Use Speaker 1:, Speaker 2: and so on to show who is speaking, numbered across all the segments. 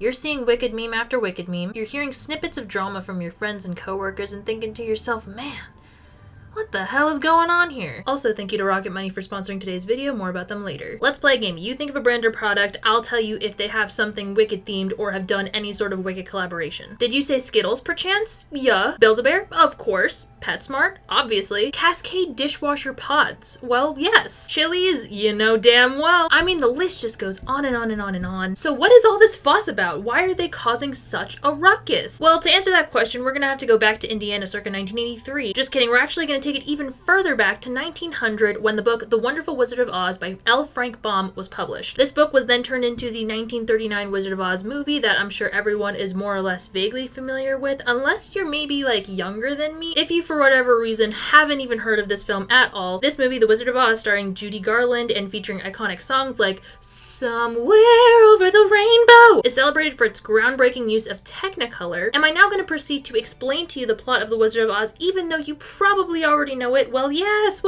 Speaker 1: You're seeing wicked meme after wicked meme. You're hearing snippets of drama from your friends and coworkers and thinking to yourself, man, what the hell is going on here? Also, thank you to Rocket Money for sponsoring today's video. More about them later. Let's play a game. You think of a brand or product, I'll tell you if they have something Wicked themed or have done any sort of Wicked collaboration. Did you say Skittles perchance? Yeah. Build-A-Bear? Of course. PetSmart? Obviously. Cascade dishwasher pods? Well, yes. Chili's? You know damn well. I mean, the list just goes on and on and on and on. So what is all this fuss about? Why are they causing such a ruckus? Well, to answer that question, we're gonna have to go back to Indiana circa 1983. Just kidding, we're actually gonna take it even further back to 1900 when the book The Wonderful Wizard of Oz by L. Frank Baum was published. This book was then turned into the 1939 Wizard of Oz movie that I'm sure everyone is more or less vaguely familiar with, unless you're maybe like younger than me. If you for whatever reason haven't even heard of this film at all, this movie The Wizard of Oz, starring Judy Garland and featuring iconic songs like Somewhere Over the Rainbow, is celebrated for its groundbreaking use of Technicolor. Am I now going to proceed to explain to you the plot of The Wizard of Oz even though you probably already know it? Well, yes!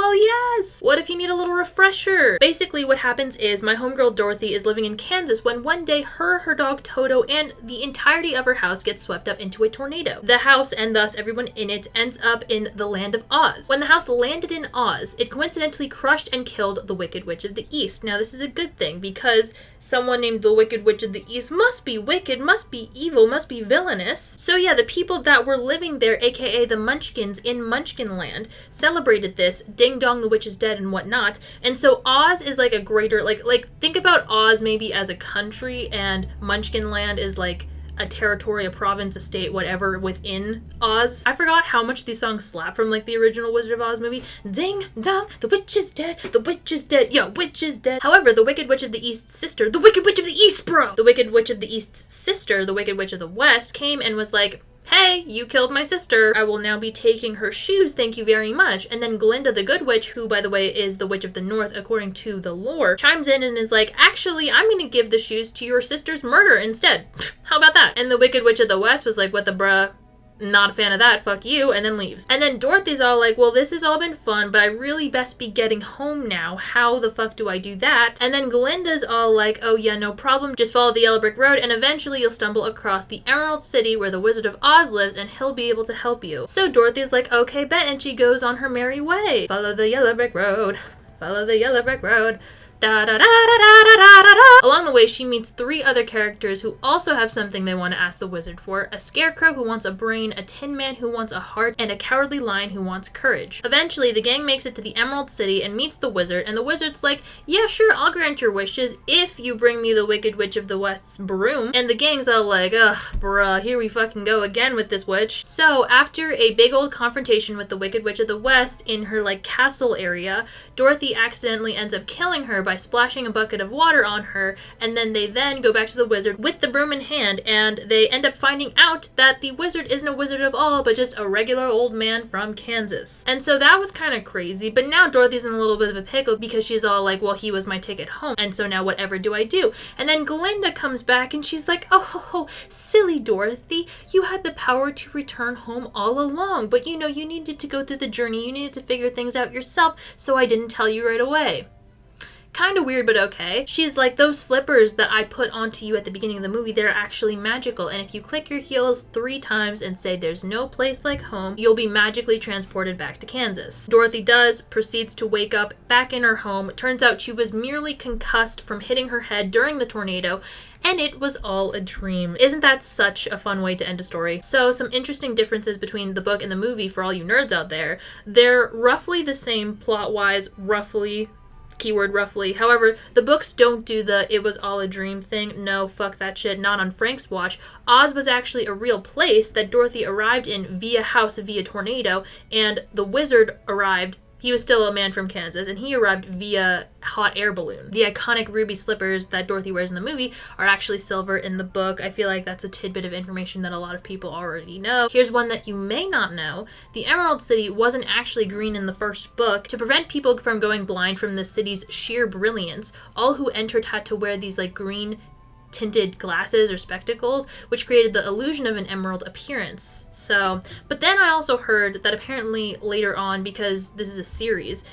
Speaker 1: What if you need a little refresher? Basically, what happens is my homegirl Dorothy is living in Kansas when one day her dog Toto, and the entirety of her house gets swept up into a tornado. The house, and thus everyone in it, ends up in the land of Oz. When the house landed in Oz, it coincidentally crushed and killed the Wicked Witch of the East. Now, this is a good thing because someone named the Wicked Witch of the East must be wicked, must be evil, must be villainous. So yeah, the people that were living there, aka the Munchkins in Munchkinland, celebrated this, ding dong the witch is dead and whatnot, and so Oz is like a greater, like think about Oz maybe as a country and Munchkinland is like a territory, a province, a state, whatever within Oz. I forgot how much these songs slap from like the original Wizard of Oz movie. Ding dong, the witch is dead, the witch is dead, yo, witch is dead. However, the Wicked Witch of the East's sister, the Wicked Witch of the East, bro! The Wicked Witch of the East's sister, the Wicked Witch of the West, came and was like, hey, you killed my sister. I will now be taking her shoes, thank you very much. And then Glinda the Good Witch, who by the way is the Witch of the North according to the lore, chimes in and is like, actually, I'm gonna give the shoes to your sister's murder instead. How about that? And the Wicked Witch of the West was like, what the bruh? Not a fan of that, fuck you, and then leaves. And then Dorothy's all like, well, this has all been fun, but I really best be getting home now. How the fuck do I do that? And then Glinda's all like, oh yeah, no problem, just follow the yellow brick road and eventually you'll stumble across the Emerald City where the Wizard of Oz lives and he'll be able to help you. So Dorothy's like, okay, bet, and she goes on her merry way. Follow the yellow brick road, follow the yellow brick road. Da, da, da, da, da, da, da, da. Along the way, she meets 3 other characters who also have something they want to ask the wizard for: a scarecrow who wants a brain, a tin man who wants a heart, and a cowardly lion who wants courage. Eventually, the gang makes it to the Emerald City and meets the wizard, and the wizard's like, yeah, sure, I'll grant your wishes if you bring me the Wicked Witch of the West's broom. And the gang's all like, ugh, bruh, here we fucking go again with this witch. So, after a big old confrontation with the Wicked Witch of the West in her, like, castle area, Dorothy accidentally ends up killing her by splashing a bucket of water on her, and then they go back to the wizard with the broom in hand, and they end up finding out that the wizard isn't a wizard at all, but just a regular old man from Kansas. And so that was kind of crazy, but now Dorothy's in a little bit of a pickle because she's all like, well, he was my ticket home, and so now whatever do I do? And then Glinda comes back and she's like, oh, silly Dorothy, you had the power to return home all along, but you know, you needed to go through the journey, you needed to figure things out yourself, so I didn't tell you right away. Kind of weird, but okay. She's like, those slippers that I put onto you at the beginning of the movie, they're actually magical, and if you click your heels 3 times and say there's no place like home, you'll be magically transported back to Kansas. Dorothy proceeds to wake up back in her home. Turns out she was merely concussed from hitting her head during the tornado, and it was all a dream. Isn't that such a fun way to end a story? So some interesting differences between the book and the movie for all you nerds out there. They're roughly the same plot-wise, roughly. Keyword roughly. However, the books don't do the it was all a dream thing. No, fuck that shit. Not on Frank's watch. Oz was actually a real place that Dorothy arrived in via house via tornado, and the wizard arrived. He was still a man from Kansas, and he arrived via hot air balloon. The iconic ruby slippers that Dorothy wears in the movie are actually silver in the book. I feel like that's a tidbit of information that a lot of people already know. Here's one that you may not know. The Emerald City wasn't actually green in the first book. To prevent people from going blind from the city's sheer brilliance, all who entered had to wear these like green tinted glasses or spectacles, which created the illusion of an emerald appearance. So, but then I also heard that apparently later on, because this is a series,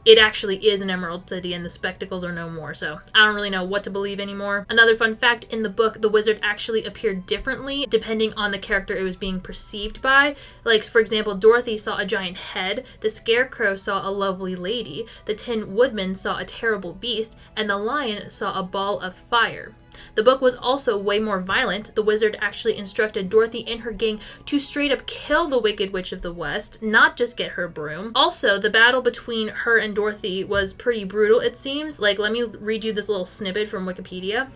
Speaker 1: it actually is an Emerald City and the spectacles are no more, so I don't really know what to believe anymore. Another fun fact, in the book, the wizard actually appeared differently depending on the character it was being perceived by. Like, for example, Dorothy saw a giant head, the Scarecrow saw a lovely lady, the Tin Woodman saw a terrible beast, and the Lion saw a ball of fire. The book was also way more violent. The wizard actually instructed Dorothy and her gang to straight up kill the Wicked Witch of the West, not just get her broom. Also, the battle between her and Dorothy was pretty brutal, it seems. Like, let me read you this little snippet from Wikipedia.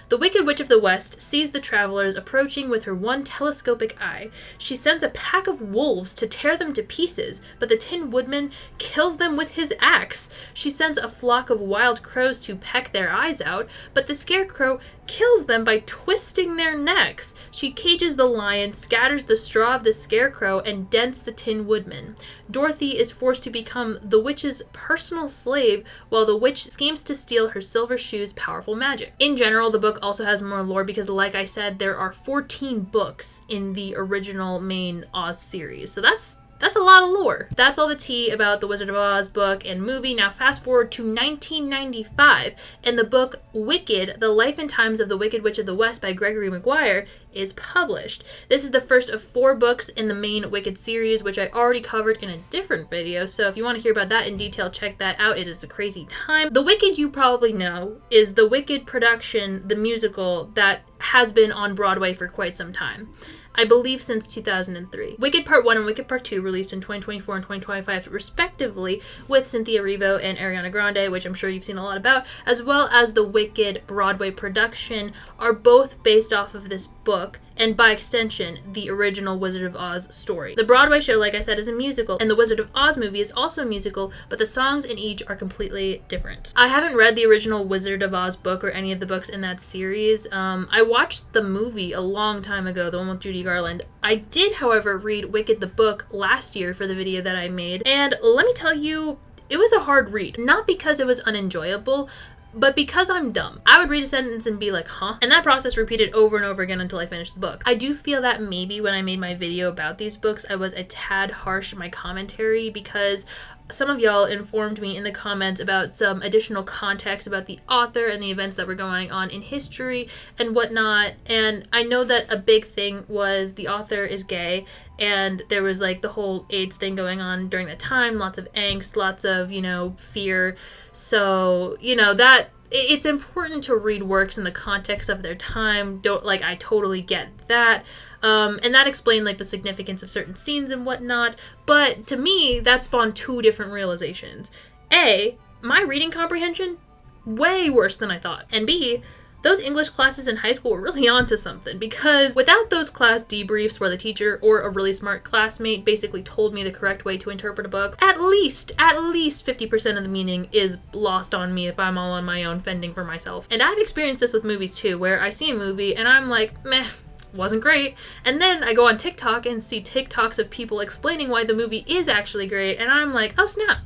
Speaker 1: The Wicked Witch of the West sees the travelers approaching with her one telescopic eye. She sends a pack of wolves to tear them to pieces, but the Tin Woodman kills them with his axe. She sends a flock of wild crows to peck their eyes out, but the Scarecrow kills them by twisting their necks. She cages the Lion, scatters the straw of the Scarecrow, and dents the Tin Woodman. Dorothy is forced to become the witch's personal slave, while the witch schemes to steal her Silver Shoe's powerful magic. In general, the book also has more lore because, like I said, there are 14 books in the original main Oz series. So that's a lot of lore. That's all the tea about the Wizard of Oz book and movie. Now fast forward to 1995, and the book Wicked, The Life and Times of the Wicked Witch of the West by Gregory Maguire is published. This is the first of 4 books in the main Wicked series, which I already covered in a different video, so if you want to hear about that in detail, check that out. It is a crazy time. The Wicked, you probably know, is the Wicked production, the musical, that has been on Broadway for quite some time. I believe since 2003. Wicked Part 1 and Wicked Part 2 released in 2024 and 2025 respectively with Cynthia Erivo and Ariana Grande, which I'm sure you've seen a lot about, as well as the Wicked Broadway production, are both based off of this book and by extension, the original Wizard of Oz story. The Broadway show, like I said, is a musical, and the Wizard of Oz movie is also a musical, but the songs in each are completely different. I haven't read the original Wizard of Oz book or any of the books in that series. I watched the movie a long time ago, the one with Judy Garland. I did, however, read Wicked the book last year for the video that I made, and let me tell you, it was a hard read. Not because it was unenjoyable, but because I'm dumb. I would read a sentence and be like, huh? And that process repeated over and over again until I finished the book. I do feel that maybe when I made my video about these books, I was a tad harsh in my commentary because some of y'all informed me in the comments about some additional context about the author and the events that were going on in history and whatnot. And I know that a big thing was the author is gay, and there was like the whole AIDS thing going on during that time, lots of angst, lots of, fear. So, that it's important to read works in the context of their time. I totally get that. And that explained the significance of certain scenes and whatnot. But to me, that spawned 2 different realizations. A, my reading comprehension, way worse than I thought. And B, those English classes in high school were really onto something, because without those class debriefs where the teacher or a really smart classmate basically told me the correct way to interpret a book, at least 50% of the meaning is lost on me if I'm all on my own fending for myself. And I've experienced this with movies too, where I see a movie and I'm like, meh, wasn't great. And then I go on TikTok and see TikToks of people explaining why the movie is actually great, and I'm like, oh snap.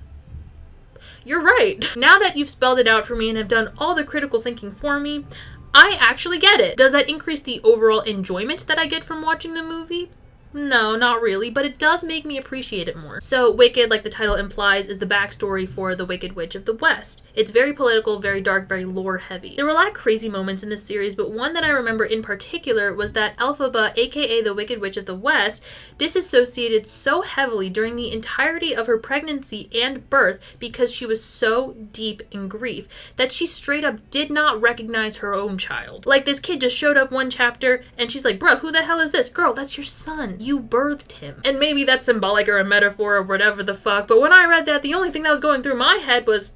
Speaker 1: You're right. Now that you've spelled it out for me and have done all the critical thinking for me, I actually get it. Does that increase the overall enjoyment that I get from watching the movie? No, not really, but it does make me appreciate it more. So Wicked, like the title implies, is the backstory for the Wicked Witch of the West. It's very political, very dark, very lore heavy. There were a lot of crazy moments in this series, but one that I remember in particular was that Elphaba, aka the Wicked Witch of the West, disassociated so heavily during the entirety of her pregnancy and birth because she was so deep in grief that she straight up did not recognize her own child. Like, this kid just showed up one chapter and she's like, bro, who the hell is this? Girl, that's your son. You birthed him. And maybe that's symbolic or a metaphor or whatever the fuck, but when I read that, the only thing that was going through my head was,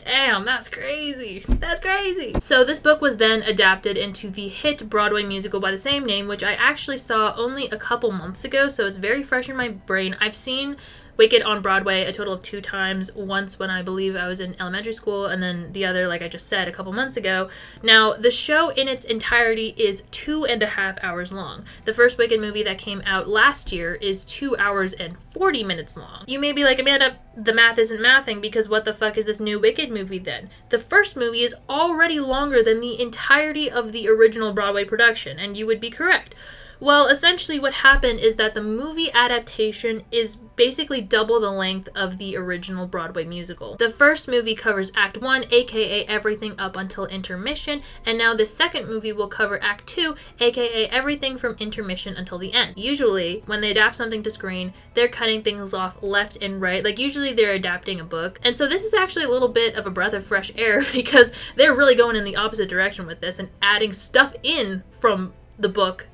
Speaker 1: damn, that's crazy. That's crazy. So this book was then adapted into the hit Broadway musical by the same name, which I actually saw only a couple months ago, so it's very fresh in my brain. I've seen Wicked on Broadway a total of 2 times, once when I believe I was in elementary school, and then the other, like I just said, a couple months ago. Now, the show in its entirety is 2.5 hours long. The first Wicked movie that came out last year is 2 hours and 40 minutes long. You may be like, Amanda, the math isn't mathing, because what the fuck is this new Wicked movie then? The first movie is already longer than the entirety of the original Broadway production, and you would be correct. Well, essentially what happened is that the movie adaptation is basically double the length of the original Broadway musical. The first movie covers Act 1, aka everything up until intermission, and now the second movie will cover Act 2, aka everything from intermission until the end. Usually, when they adapt something to screen, they're cutting things off left and right. Like, usually they're adapting a book. And so this is actually a little bit of a breath of fresh air because they're really going in the opposite direction with this and adding stuff in from the book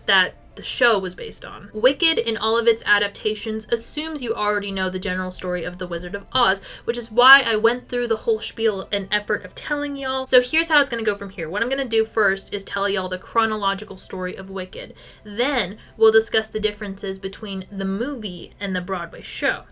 Speaker 1: that the show was based on. Wicked, in all of its adaptations, assumes you already know the general story of The Wizard of Oz, which is why I went through the whole spiel and effort of telling y'all. So here's how it's going to go from here. What I'm going to do first is tell y'all the chronological story of Wicked. Then we'll discuss the differences between the movie and the Broadway show.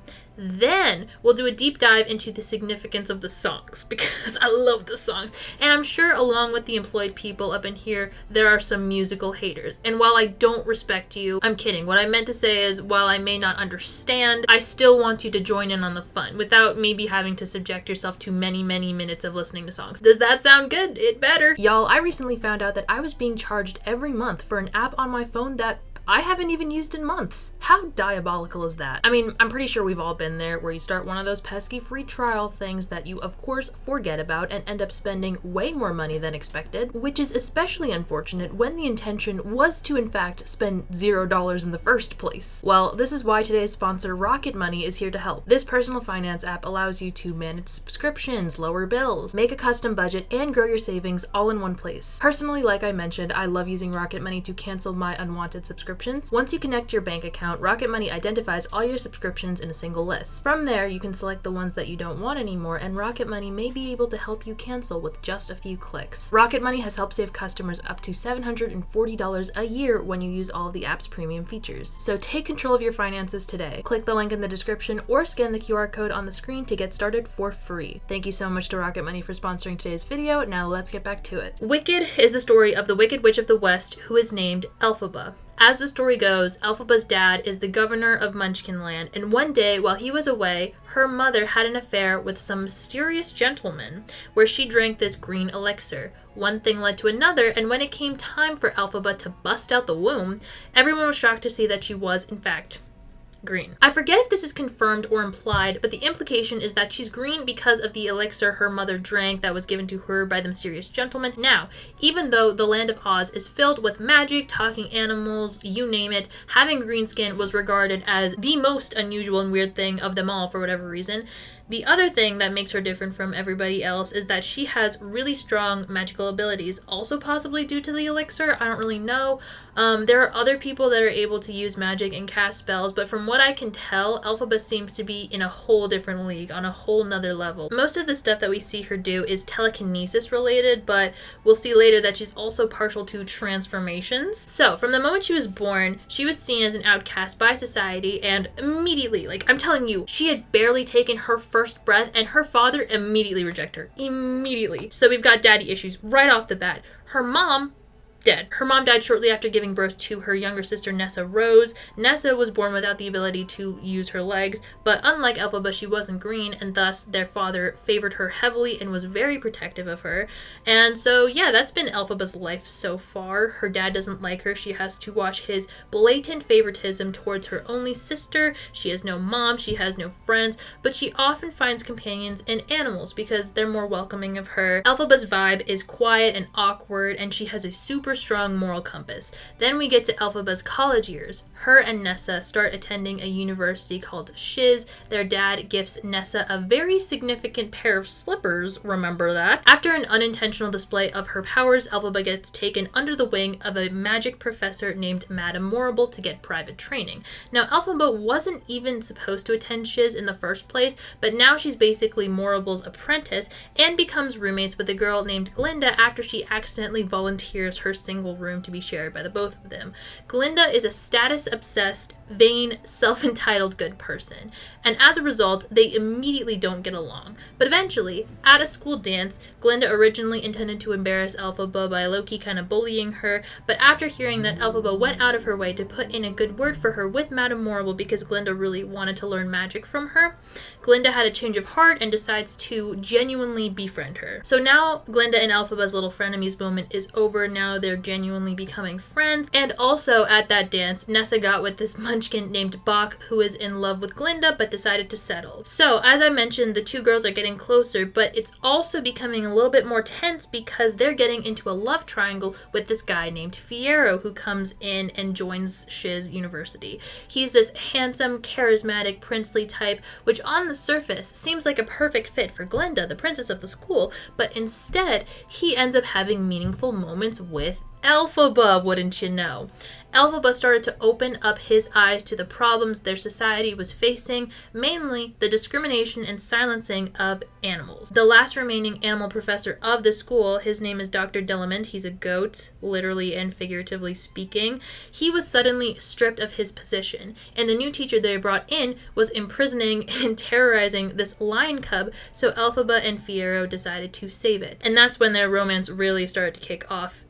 Speaker 1: Then we'll do a deep dive into the significance of the songs, because I love the songs. And I'm sure along with the employed people up in here, there are some musical haters. And while I don't respect you, I'm kidding. What I meant to say is, while I may not understand, I still want you to join in on the fun without maybe having to subject yourself to many, many minutes of listening to songs. Does that sound good? It better. Y'all, I recently found out that I was being charged every month for an app on my phone that I haven't even used in months. How diabolical is that? I mean, I'm pretty sure we've all been there where you start one of those pesky free trial things that you of course forget about and end up spending way more money than expected, which is especially unfortunate when the intention was to in fact spend $0 in the first place. Well, this is why today's sponsor Rocket Money is here to help. This personal finance app allows you to manage subscriptions, lower bills, make a custom budget, and grow your savings all in one place. Personally, like I mentioned, I love using Rocket Money to cancel my unwanted subscriptions. Once you connect your bank account, Rocket Money identifies all your subscriptions in a single list. From there, you can select the ones that you don't want anymore, and Rocket Money may be able to help you cancel with just a few clicks. Rocket Money has helped save customers up to $740 a year when you use all of the app's premium features. So take control of your finances today. Click the link in the description or scan the QR code on the screen to get started for free. Thank you so much to Rocket Money for sponsoring today's video. Now let's get back to it. Wicked is the story of the Wicked Witch of the West who is named Elphaba. As the story goes, Elphaba's dad is the governor of Munchkinland, and one day while he was away, her mother had an affair with some mysterious gentleman, where she drank this green elixir. One thing led to another, and when it came time for Elphaba to bust out the womb, everyone was shocked to see that she was, in fact, green. I forget if this is confirmed or implied, but the implication is that she's green because of the elixir her mother drank that was given to her by the mysterious gentleman. Now, even though the land of Oz is filled with magic, talking animals, you name it, having green skin was regarded as the most unusual and weird thing of them all for whatever reason. The other thing that makes her different from everybody else is that she has really strong magical abilities, also possibly due to the elixir. I don't really know. There are other people that are able to use magic and cast spells, but from what I can tell, Elphaba seems to be in a whole different league, on a whole nother level. Most of the stuff that we see her do is telekinesis related, but we'll see later that she's also partial to transformations. So, from the moment she was born, she was seen as an outcast by society, and immediately, like I'm telling you, she had barely taken her first breath and her father immediately rejected her. Immediately. So we've got daddy issues right off the bat. Her mom, dead. Her mom died shortly after giving birth to her younger sister Nessa Rose. Nessa was born without the ability to use her legs, but unlike Elphaba, she wasn't green, and thus their father favored her heavily and was very protective of her. And so yeah, that's been Elphaba's life so far. Her dad doesn't like her. She has to watch his blatant favoritism towards her only sister. She has no mom, she has no friends, but she often finds companions in animals because they're more welcoming of her. Elphaba's vibe is quiet and awkward, and she has a super strong moral compass. Then we get to Elphaba's college years. Her and Nessa start attending a university called Shiz. Their dad gifts Nessa a very significant pair of slippers, remember that. After an unintentional display of her powers, Elphaba gets taken under the wing of a magic professor named Madame Morrible to get private training. Now, Elphaba wasn't even supposed to attend Shiz in the first place, but now she's basically Morrible's apprentice and becomes roommates with a girl named Glinda after she accidentally volunteers her single room to be shared by the both of them. Glinda is a status-obsessed, vain, self-entitled good person, and as a result, they immediately don't get along. But eventually, at a school dance, Glinda originally intended to embarrass Elphaba by low-key kind of bullying her, but after hearing that Elphaba went out of her way to put in a good word for her with Madame Morrible because Glinda really wanted to learn magic from her, Glinda had a change of heart and decides to genuinely befriend her. So now, Glinda and Elphaba's little frenemies moment is over. Now they're they're genuinely becoming friends. And also at that dance, Nessa got with this munchkin named Bach, who is in love with Glinda but decided to settle. So as I mentioned, the two girls are getting closer, but it's also becoming a little bit more tense because they're getting into a love triangle with this guy named Fiyero, who comes in and joins Shiz University. He's this handsome, charismatic, princely type, which on the surface seems like a perfect fit for Glinda, the princess of the school, but instead, he ends up having meaningful moments with Elphaba, wouldn't you know? Elphaba started to open up his eyes to the problems their society was facing, mainly the discrimination and silencing of animals. The last remaining animal professor of the school, his name is Dr. Delamond, he's a goat, literally and figuratively speaking. He was suddenly stripped of his position, and the new teacher they brought in was imprisoning and terrorizing this lion cub, so Elphaba and Fiyero decided to save it. And that's when their romance really started to kick off.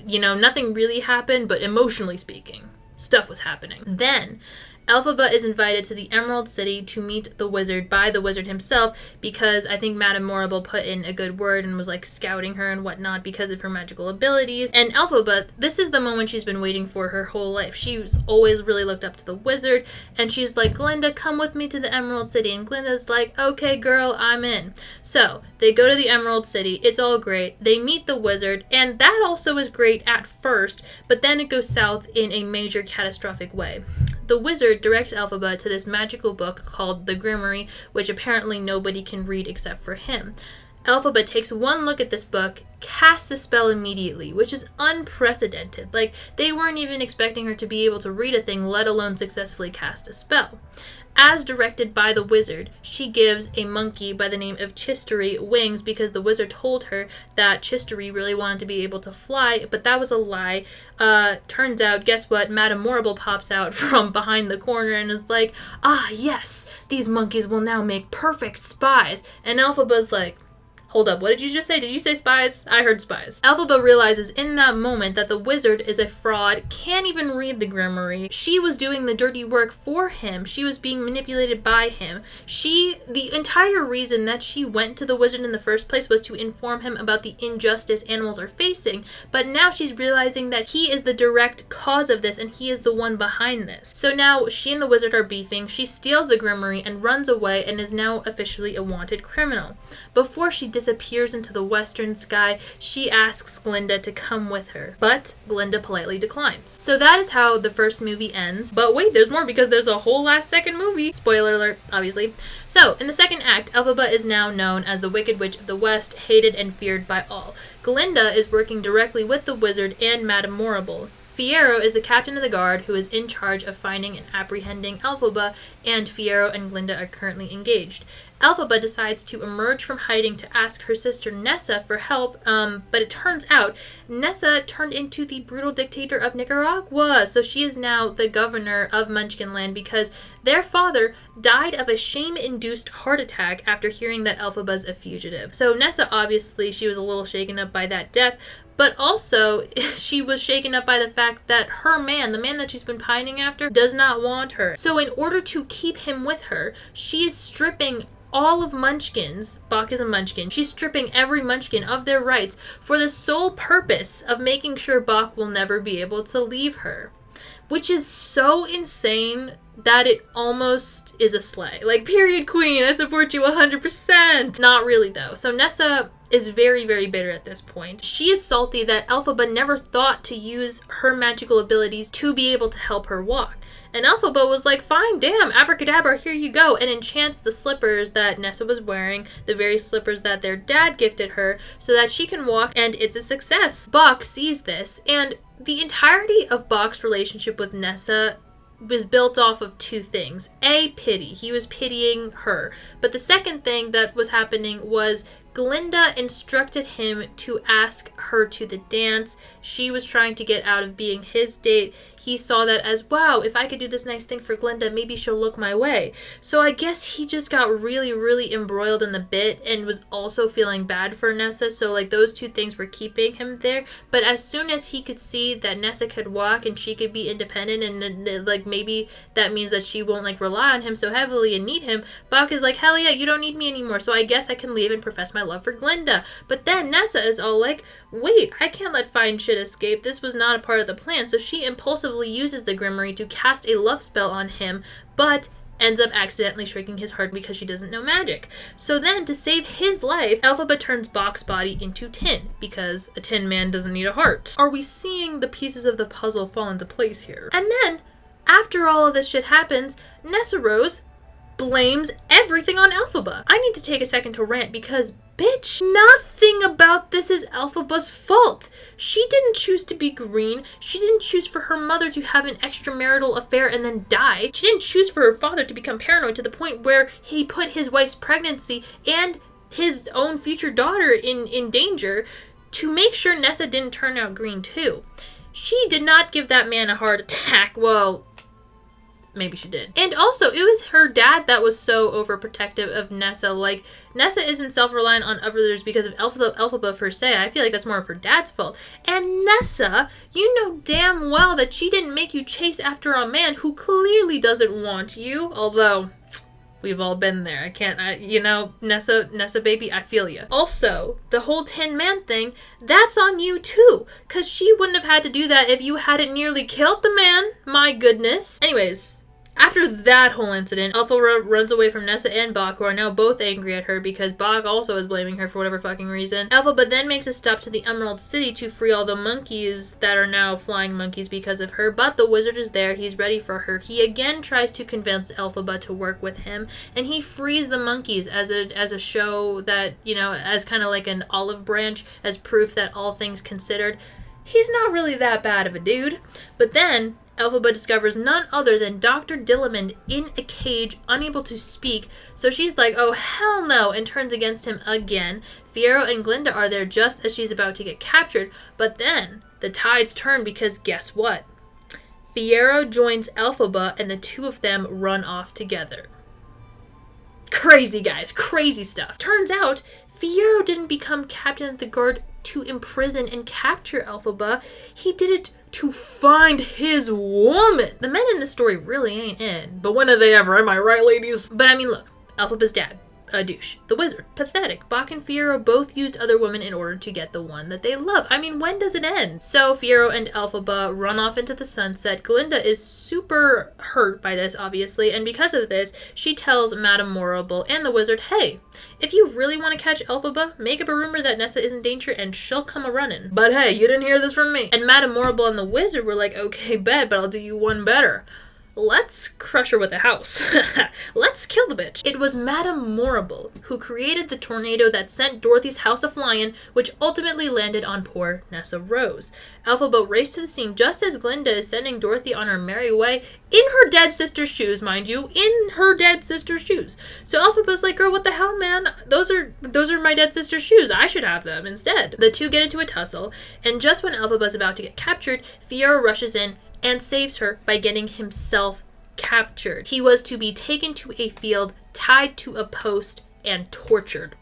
Speaker 1: You know, nothing really happened, but emotionally speaking, stuff was happening. Then, Elphaba is invited to the Emerald City to meet the wizard by the wizard himself because I think Madame Morrible put in a good word and was like scouting her and whatnot because of her magical abilities. And Elphaba, this is the moment she's been waiting for her whole life. She's always really looked up to the wizard, and she's like, Glinda, come with me to the Emerald City. And Glinda's like, okay girl, I'm in. So they go to the Emerald City, it's all great. They meet the wizard, and that also is great at first, but then it goes south in a major catastrophic way. The wizard directs Elphaba to this magical book called the Grimoire, which apparently nobody can read except for him. Elphaba takes one look at this book, casts a spell immediately, which is unprecedented. Like, they weren't even expecting her to be able to read a thing, let alone successfully cast a spell. As directed by the wizard, she gives a monkey by the name of Chistery wings because the wizard told her that Chistery really wanted to be able to fly, but that was a lie. Turns out, guess what? Madame Morrible pops out from behind the corner and is like, ah, yes, these monkeys will now make perfect spies. And Elphaba's like, hold up, what did you just say? Did you say spies? I heard spies. Elphaba realizes in that moment that the wizard is a fraud, can't even read the Grimoire. She was doing the dirty work for him. She was being manipulated by him. The entire reason that she went to the wizard in the first place was to inform him about the injustice animals are facing, but now she's realizing that he is the direct cause of this and he is the one behind this. So now she and the wizard are beefing. She steals the Grimoire and runs away and is now officially a wanted criminal. Before she disappears into the western sky, she asks Glinda to come with her, but Glinda politely declines. So that is how the first movie ends. But wait, there's more because there's a whole last second movie. Spoiler alert, obviously. So, in the second act, Elphaba is now known as the Wicked Witch of the West, hated and feared by all. Glinda is working directly with the wizard and Madame Morrible. Fiyero is the captain of the guard who is in charge of finding and apprehending Elphaba, and Fiyero and Glinda are currently engaged. Elphaba decides to emerge from hiding to ask her sister Nessa for help, but it turns out Nessa turned into the brutal dictator of Nicaragua, so she is now the governor of Munchkinland because their father died of a shame-induced heart attack after hearing that Elphaba's a fugitive. So Nessa, obviously, she was a little shaken up by that death, but also she was shaken up by the fact that her man, the man that she's been pining after, does not want her. So in order to keep him with her, she is stripping all of Munchkins, Bach is a Munchkin, she's stripping every Munchkin of their rights for the sole purpose of making sure Bach will never be able to leave her. Which is so insane that it almost is a slay. Like, period queen, I support you 100%. Not really though. So Nessa is very, very bitter at this point. She is salty that Elphaba never thought to use her magical abilities to be able to help her walk. And Elphaba was like, fine, damn, abracadabra, here you go, and enchants the slippers that Nessa was wearing, the very slippers that their dad gifted her, so that she can walk, and it's a success. Bach sees this, and the entirety of Bach's relationship with Nessa was built off of two things. A, pity. He was pitying her. But the second thing that was happening was Glinda instructed him to ask her to the dance. She was trying to get out of being his date. he saw that as, wow, if I could do this nice thing for Glinda, maybe she'll look my way. So I guess he just got really, really embroiled in the bit and was also feeling bad for Nessa. So like those two things were keeping him there. But as soon as he could see that Nessa could walk and she could be independent, and like maybe that means that she won't like rely on him so heavily and need him, Bach is like, hell yeah, you don't need me anymore, so I guess I can leave and profess my love for Glinda. But then Nessa is all like, wait, I can't let fine shit escape. This was not a part of the plan. So she impulsively uses the Grimoire to cast a love spell on him, but ends up accidentally shrinking his heart because she doesn't know magic. So then, to save his life, Elphaba turns Bach's body into tin, because a tin man doesn't need a heart. Are we seeing the pieces of the puzzle fall into place here? And then, after all of this shit happens, Nessa Rose blames everything on Elphaba. I need to take a second to rant because, bitch, nothing about this is Elphaba's fault. She didn't choose to be green. She didn't choose for her mother to have an extramarital affair and then die. She didn't choose for her father to become paranoid to the point where he put his wife's pregnancy and his own future daughter in danger to make sure Nessa didn't turn out green too. She did not give that man a heart attack. Well, maybe she did. And also, it was her dad that was so overprotective of Nessa. Like, Nessa isn't self-reliant on others because of Elphaba per se. I feel like that's more of her dad's fault. And Nessa, you know damn well that she didn't make you chase after a man who clearly doesn't want you. Although, we've all been there. Nessa baby, I feel you. Also, the whole Tin Man thing, that's on you too. Because she wouldn't have had to do that if you hadn't nearly killed the man. My goodness. Anyways, after that whole incident, Elphaba runs away from Nessa and Bach, who are now both angry at her because Bach also is blaming her for whatever fucking reason. Elphaba then makes a stop to the Emerald City to free all the monkeys that are now flying monkeys because of her, but the wizard is there. He's ready for her. He again tries to convince Elphaba to work with him, and he frees the monkeys as a show that, as kind of like an olive branch, as proof that all things considered, he's not really that bad of a dude. But then Elphaba discovers none other than Dr. Dillamond in a cage, unable to speak, so she's like, oh hell no, and turns against him again. Fiyero and Glinda are there just as she's about to get captured, but then the tides turn because guess what? Fiyero joins Elphaba and the two of them run off together. Crazy, guys, crazy stuff. Turns out, Fiyero didn't become captain of the guard to imprison and capture Elphaba. He did it to find his woman. The men in this story really ain't in, but when are they ever? Am I right, ladies? But I mean, look, Elphaba's dad, a douche. The wizard, pathetic. Bach and Fiyero both used other women in order to get the one that they love. I mean, when does it end? So Fiyero and Elphaba run off into the sunset. Glinda is super hurt by this, obviously, and because of this, she tells Madame Morrible and the wizard, hey, if you really want to catch Elphaba, make up a rumor that Nessa is in danger and she'll come a-running. But hey, you didn't hear this from me. And Madame Morrible and the wizard were like, okay, bet, but I'll do you one better. Let's crush her with a house. Let's kill the bitch. It was Madame Morrible who created the tornado that sent Dorothy's house a-flying, which ultimately landed on poor Nessa Rose. Elphaba raced to the scene just as Glinda is sending Dorothy on her merry way, in her dead sister's shoes, mind you, in her dead sister's shoes. So Elphaba's like, girl, what the hell, man? Those are my dead sister's shoes. I should have them instead. The two get into a tussle, and just when Elphaba's about to get captured, Fiyero rushes in and saves her by getting himself captured. He was to be taken to a field, tied to a post, and tortured.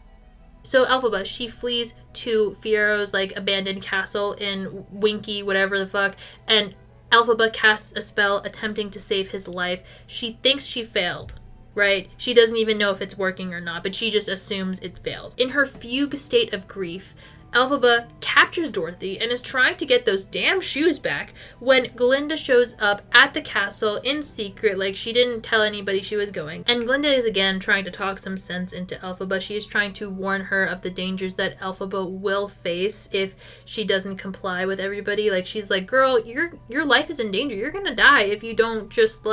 Speaker 1: So Elphaba, she flees to Fiyero's abandoned castle in Winky, whatever the fuck, and Elphaba casts a spell attempting to save his life. She thinks she failed, right? She doesn't even know if it's working or not, but she just assumes it failed. In her fugue state of grief, Elphaba captures Dorothy and is trying to get those damn shoes back when Glinda shows up at the castle in secret, like she didn't tell anybody she was going. And Glinda is again trying to talk some sense into Elphaba. She is trying to warn her of the dangers that Elphaba will face if she doesn't comply with everybody. Like, she's like, girl, your life is in danger. You're gonna die if you don't just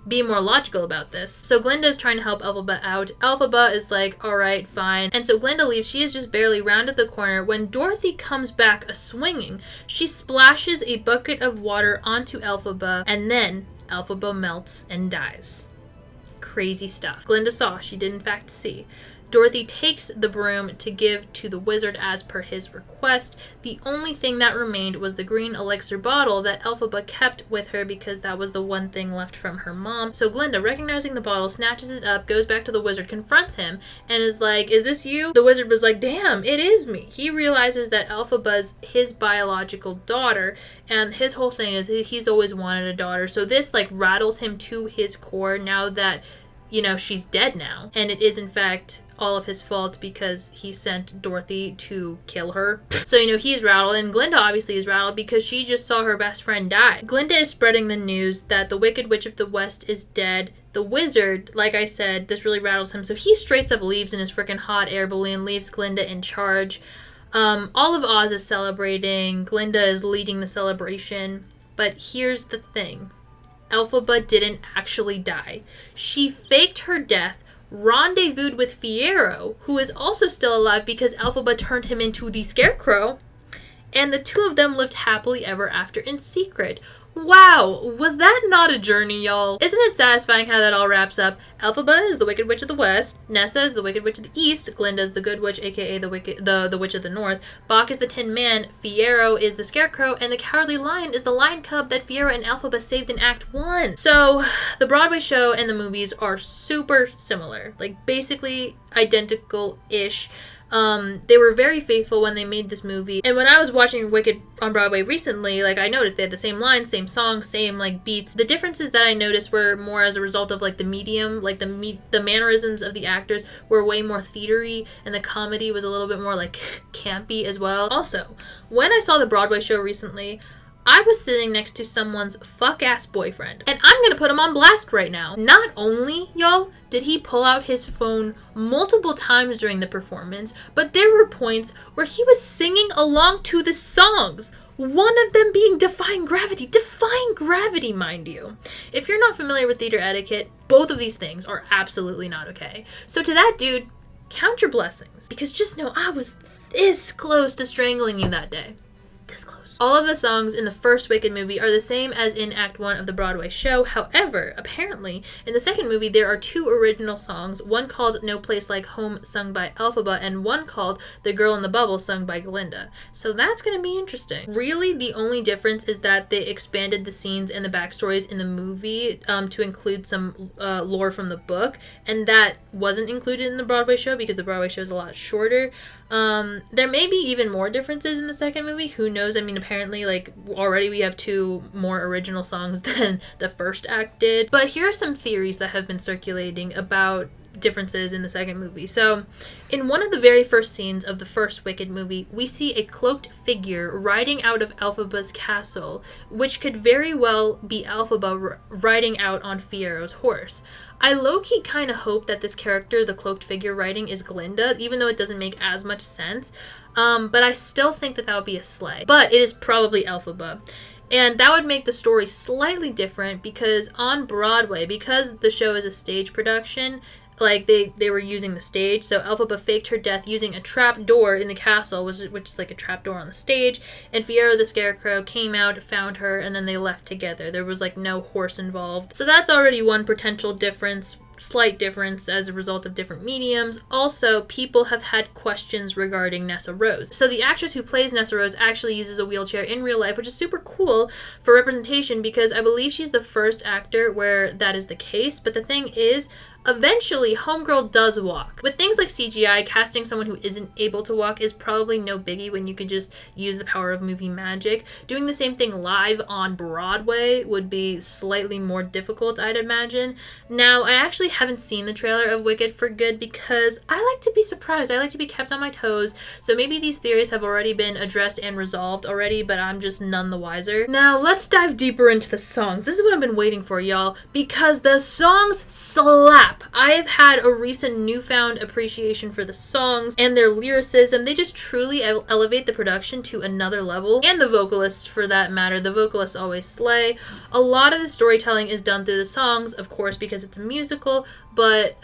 Speaker 1: be more logical about this. So Glinda is trying to help Elphaba out. Elphaba is like, alright, fine. And so Glinda leaves. She is just barely rounded the corner when Dorothy comes back a-swinging. She splashes a bucket of water onto Elphaba, and then Elphaba melts and dies. Crazy stuff. Glinda saw. She did in fact see. Dorothy takes the broom to give to the wizard as per his request. The only thing that remained was the green elixir bottle that Elphaba kept with her because that was the one thing left from her mom. So Glinda, recognizing the bottle, snatches it up, goes back to the wizard, confronts him, and is like, "Is this you?" The wizard was like, "Damn, it is me." He realizes that Elphaba's his biological daughter, and his whole thing is he's always wanted a daughter. So this like rattles him to his core now that, you know, she's dead now. And it is in fact all of his fault because he sent Dorothy to kill her. So, you know, he's rattled, and Glinda obviously is rattled because she just saw her best friend die. Glinda is spreading the news that the Wicked Witch of the West is dead. The wizard, like I said, this really rattles him, so he straight up leaves in his freaking hot air balloon, leaves Glinda in charge. All of Oz is celebrating. Glinda is leading the celebration. But here's the thing. Elphaba didn't actually die. She faked her death, rendezvoused with Fiyero, who is also still alive because Elphaba turned him into the Scarecrow, and the two of them lived happily ever after in secret. Wow, was that not a journey, y'all? Isn't it satisfying how that all wraps up? Elphaba is the Wicked Witch of the West, Nessa is the Wicked Witch of the East, Glinda is the Good Witch, aka the Witch of the North, Bok is the Tin Man, Fiyero is the Scarecrow, and the Cowardly Lion is the lion cub that Fiyero and Elphaba saved in Act 1. So, the Broadway show and the movies are super similar, like basically identical-ish. They were very faithful when they made this movie. And when I was watching Wicked on Broadway recently, like I noticed they had the same lines, same songs, same like beats. The differences that I noticed were more as a result of like the medium, like the mannerisms of the actors were way more theatery, and the comedy was a little bit more like campy as well. Also, when I saw the Broadway show recently, I was sitting next to someone's fuck-ass boyfriend, and I'm gonna put him on blast right now. Not only, y'all, did he pull out his phone multiple times during the performance, but there were points where he was singing along to the songs. One of them being Defying Gravity. Defying Gravity, mind you. If you're not familiar with theater etiquette, both of these things are absolutely not okay. So to that dude, count your blessings, because just know I was this close to strangling you that day. This close. All of the songs in the first Wicked movie are the same as in Act 1 of the Broadway show. However, apparently, in the second movie, there are two original songs, one called No Place Like Home, sung by Elphaba, and one called The Girl in the Bubble, sung by Glinda. So that's going to be interesting. Really, the only difference is that they expanded the scenes and the backstories in the movie to include some lore from the book, and that wasn't included in the Broadway show because the Broadway show is a lot shorter. There may be even more differences in the second movie. Who knows? I mean, apparently, like, already we have two more original songs than the first act did. But here are some theories that have been circulating about differences in the second movie. So, in one of the very first scenes of the first Wicked movie, we see a cloaked figure riding out of Elphaba's castle, which could very well be Elphaba riding out on Fiyero's horse. I low-key kind of hope that this character, the cloaked figure riding, is Glinda, even though it doesn't make as much sense. But I still think that would be a sleigh. But it is probably Elphaba. And that would make the story slightly different because on Broadway, because the show is a stage production, like they were using the stage, so Elphaba faked her death using a trap door in the castle, which is like a trap door on the stage, and Fiyero the Scarecrow came out, found her, and then they left together. There was like no horse involved. So that's already one potential difference, slight difference as a result of different mediums. Also, people have had questions regarding Nessa Rose. So the actress who plays Nessa Rose actually uses a wheelchair in real life, which is super cool for representation because I believe she's the first actor where that is the case. But the thing is, eventually, Homegirl does walk. With things like CGI, casting someone who isn't able to walk is probably no biggie when you can just use the power of movie magic. Doing the same thing live on Broadway would be slightly more difficult, I'd imagine. Now, I actually haven't seen the trailer of Wicked for Good because I like to be surprised. I like to be kept on my toes. So maybe these theories have already been addressed and resolved already, but I'm just none the wiser. Now, let's dive deeper into the songs. This is what I've been waiting for, y'all, because the songs slap. I have had a recent newfound appreciation for the songs and their lyricism. They just truly elevate the production to another level. And the vocalists, for that matter. The vocalists always slay. A lot of the storytelling is done through the songs, of course, because it's a musical, but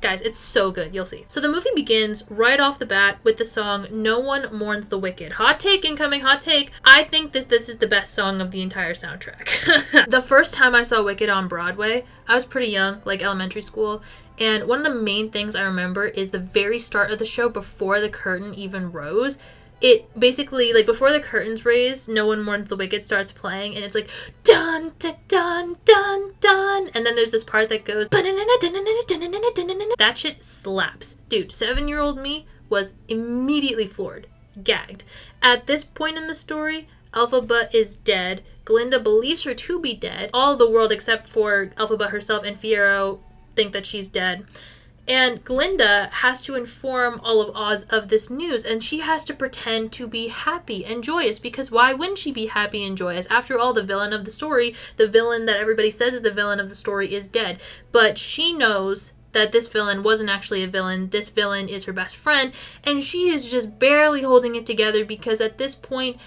Speaker 1: Guys, it's so good. You'll see. So the movie begins right off the bat with the song No One Mourns the Wicked. Hot take incoming, hot take. I think this is the best song of the entire soundtrack. The first time I saw Wicked on Broadway, I was pretty young, like elementary school. And one of the main things I remember is the very start of the show before the curtain even rose. It basically, like, before the curtains raise, No One Mourns the Wicked starts playing, and it's like, dun, dun, dun, dun, dun, and then there's this part that goes, that shit slaps. Dude, 7-year-old me was immediately floored, gagged. At this point in the story, Elphaba is dead. Glinda believes her to be dead. All the world except for Elphaba herself and Fiyero think that she's dead. And Glinda has to inform all of Oz of this news, and she has to pretend to be happy and joyous, because why wouldn't she be happy and joyous? After all, the villain of the story, the villain that everybody says is the villain of the story, is dead. But she knows that this villain wasn't actually a villain. This villain is her best friend, and she is just barely holding it together, because at this point,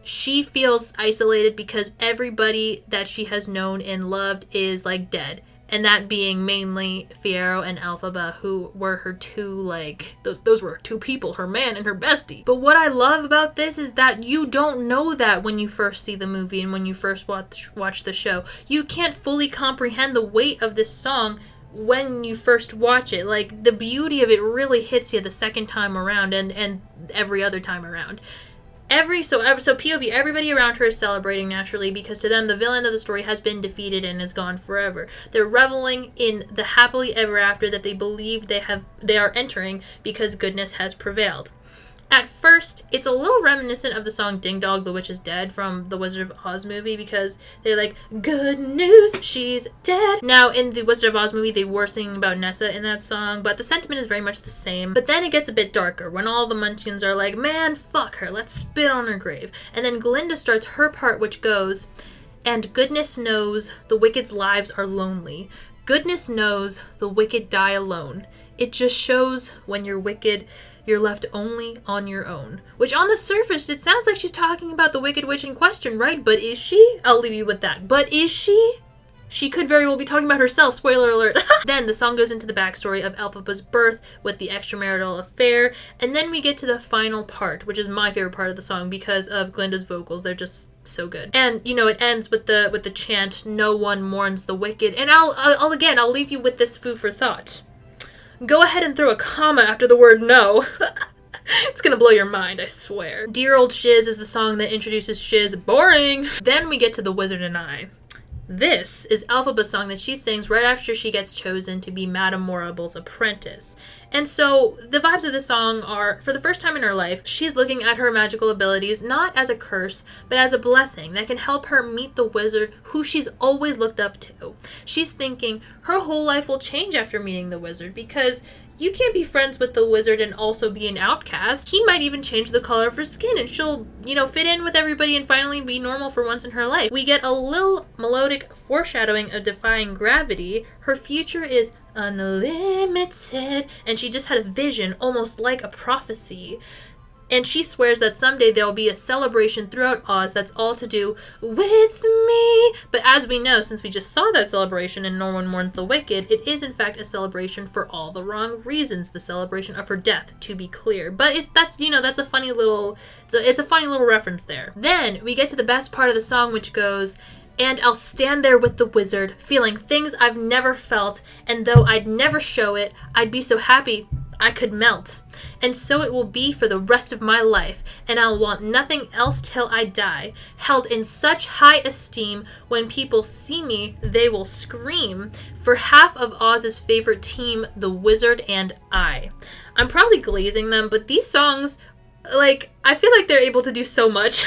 Speaker 1: she feels isolated because everybody that she has known and loved is, like, dead. And that being mainly Fiyero and Elphaba, who were her two, like, those were two people, her man and her bestie. But what I love about this is that you don't know that when you first see the movie and when you first watch the show. You can't fully comprehend the weight of this song when you first watch it. Like, the beauty of it really hits you the second time around and every other time around. So POV, everybody around her is celebrating naturally, because to them the villain of the story has been defeated and is gone forever. They're reveling in the happily ever after that they believe they are entering, because goodness has prevailed. At first, it's a little reminiscent of the song Ding Dong, the Witch is Dead from the Wizard of Oz movie, because they're like, good news, she's dead. Now, in the Wizard of Oz movie, they were singing about Nessa in that song, but the sentiment is very much the same. But then it gets a bit darker, when all the Munchkins are like, man, fuck her, let's spit on her grave. And then Glinda starts her part, which goes, and goodness knows the wicked's lives are lonely. Goodness knows the wicked die alone. It just shows when you're wicked, you're left only on your own. Which on the surface, it sounds like she's talking about the Wicked Witch in question, right? But is she? I'll leave you with that. But is she? She could very well be talking about herself, spoiler alert. Then the song goes into the backstory of Elphaba's birth with the extramarital affair, and then we get to the final part, which is my favorite part of the song because of Glinda's vocals. They're just so good. And, you know, it ends with the chant, no one mourns the wicked. And I'll leave you with this food for thought. Go ahead and throw a comma after the word no. It's gonna blow your mind, I swear. Dear Old Shiz is the song that introduces Shiz. Boring! Then we get to The Wizard and I. This is Elphaba's song that she sings right after she gets chosen to be Madame Morable's apprentice. And so the vibes of this song are, for the first time in her life, she's looking at her magical abilities not as a curse, but as a blessing that can help her meet the wizard who she's always looked up to. She's thinking her whole life will change after meeting the wizard, because you can't be friends with the wizard and also be an outcast. He might even change the color of her skin and she'll, fit in with everybody and finally be normal for once in her life. We get a little melodic foreshadowing of defying gravity. Her future is unlimited, and she just had a vision, almost like a prophecy. And she swears that someday there'll be a celebration throughout Oz that's all to do with me. But as we know, since we just saw that celebration in No One Mourns the Wicked, it is in fact a celebration for all the wrong reasons. The celebration of her death, to be clear. But that's a funny little, it's a funny little reference there. Then we get to the best part of the song, which goes, and I'll stand there with the wizard, feeling things I've never felt, and though I'd never show it, I'd be so happy I could melt. And so it will be for the rest of my life, and I'll want nothing else till I die. Held in such high esteem, when people see me, they will scream. For half of Oz's favorite team, the wizard and I. I'm probably glazing them, but these songs, I feel like they're able to do so much.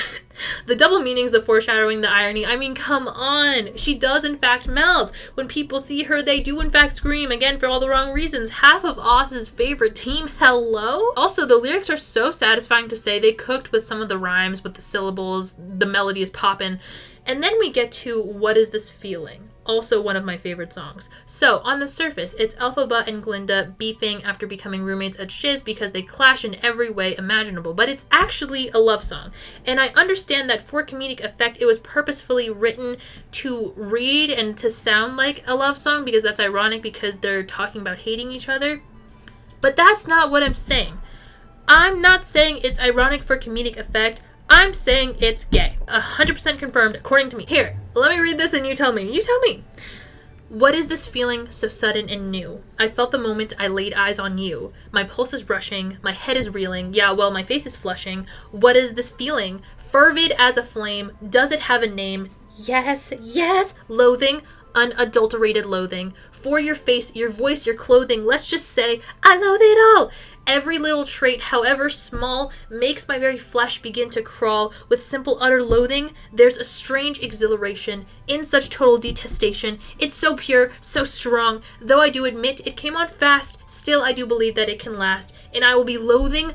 Speaker 1: The double meanings, the foreshadowing, the irony. I mean, come on. She does, in fact, melt. When people see her, they do, in fact, scream. Again, for all the wrong reasons. Half of Oz's favorite team. Hello? Also, the lyrics are so satisfying to say. They cooked with some of the rhymes, with the syllables. The melody is poppin'. And then we get to What Is This Feeling? Also one of my favorite songs. So, on the surface, it's Elphaba and Glinda beefing after becoming roommates at Shiz because they clash in every way imaginable, but it's actually a love song. And I understand that for comedic effect, it was purposefully written to read and to sound like a love song, because that's ironic because they're talking about hating each other. But that's not what I'm saying. I'm not saying it's ironic for comedic effect. I'm saying it's gay. 100% confirmed, according to me. Here, let me read this and you tell me. You tell me. What is this feeling so sudden and new? I felt the moment I laid eyes on you. My pulse is rushing, my head is reeling, yeah, well, my face is flushing. What is this feeling? Fervid as a flame, does it have a name? Yes, yes, loathing, unadulterated loathing. For your face, your voice, your clothing, let's just say, I loathe it all. Every little trait, however small, makes my very flesh begin to crawl. With simple utter loathing, there's a strange exhilaration in such total detestation. It's so pure, so strong. Though I do admit it came on fast, still I do believe that it can last. And I will be loathing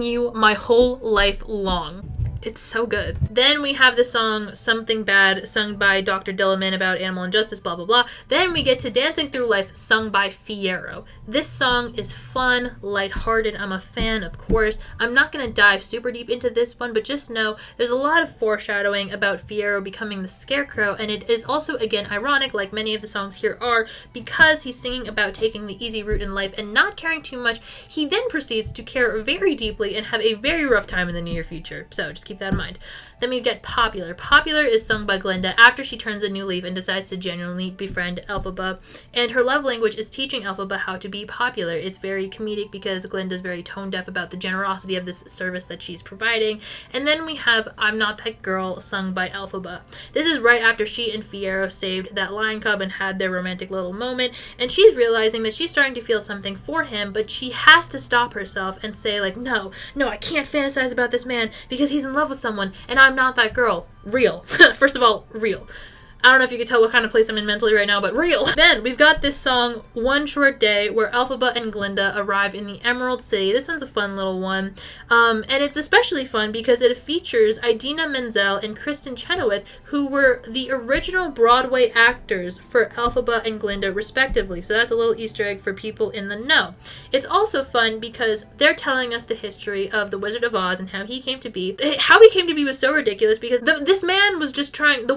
Speaker 1: you my whole life long. It's so good. Then we have the song Something Bad, sung by Dr. Dilliman about animal injustice, blah, blah, blah. Then we get to Dancing Through Life, sung by Fiyero. This song is fun, lighthearted. I'm a fan, of course. I'm not going to dive super deep into this one, but just know there's a lot of foreshadowing about Fiyero becoming the Scarecrow, and it is also, again, ironic, like many of the songs here are, because he's singing about taking the easy route in life and not caring too much. He then proceeds to care very deeply and have a very rough time in the near future. So just keep that in mind. Then we get Popular. Popular is sung by Glinda after she turns a new leaf and decides to genuinely befriend Elphaba. And her love language is teaching Elphaba how to be popular. It's very comedic because Glinda's very tone deaf about the generosity of this service that she's providing. And then we have I'm Not That Girl, sung by Elphaba. This is right after she and Fiyero saved that lion cub and had their romantic little moment. And she's realizing that she's starting to feel something for him, but she has to stop herself and say, like, no, I can't fantasize about this man because he's in love with someone and I'm not that girl. Real. First of all, real. I don't know if you can tell what kind of place I'm in mentally right now, but real. Then we've got this song, One Short Day, where Elphaba and Glinda arrive in the Emerald City. This one's a fun little one. And it's especially fun because it features Idina Menzel and Kristen Chenoweth, who were the original Broadway actors for Elphaba and Glinda, respectively. So that's a little Easter egg for people in the know. It's also fun because they're telling us the history of the Wizard of Oz and how he came to be. How he came to be was so ridiculous because this man was just trying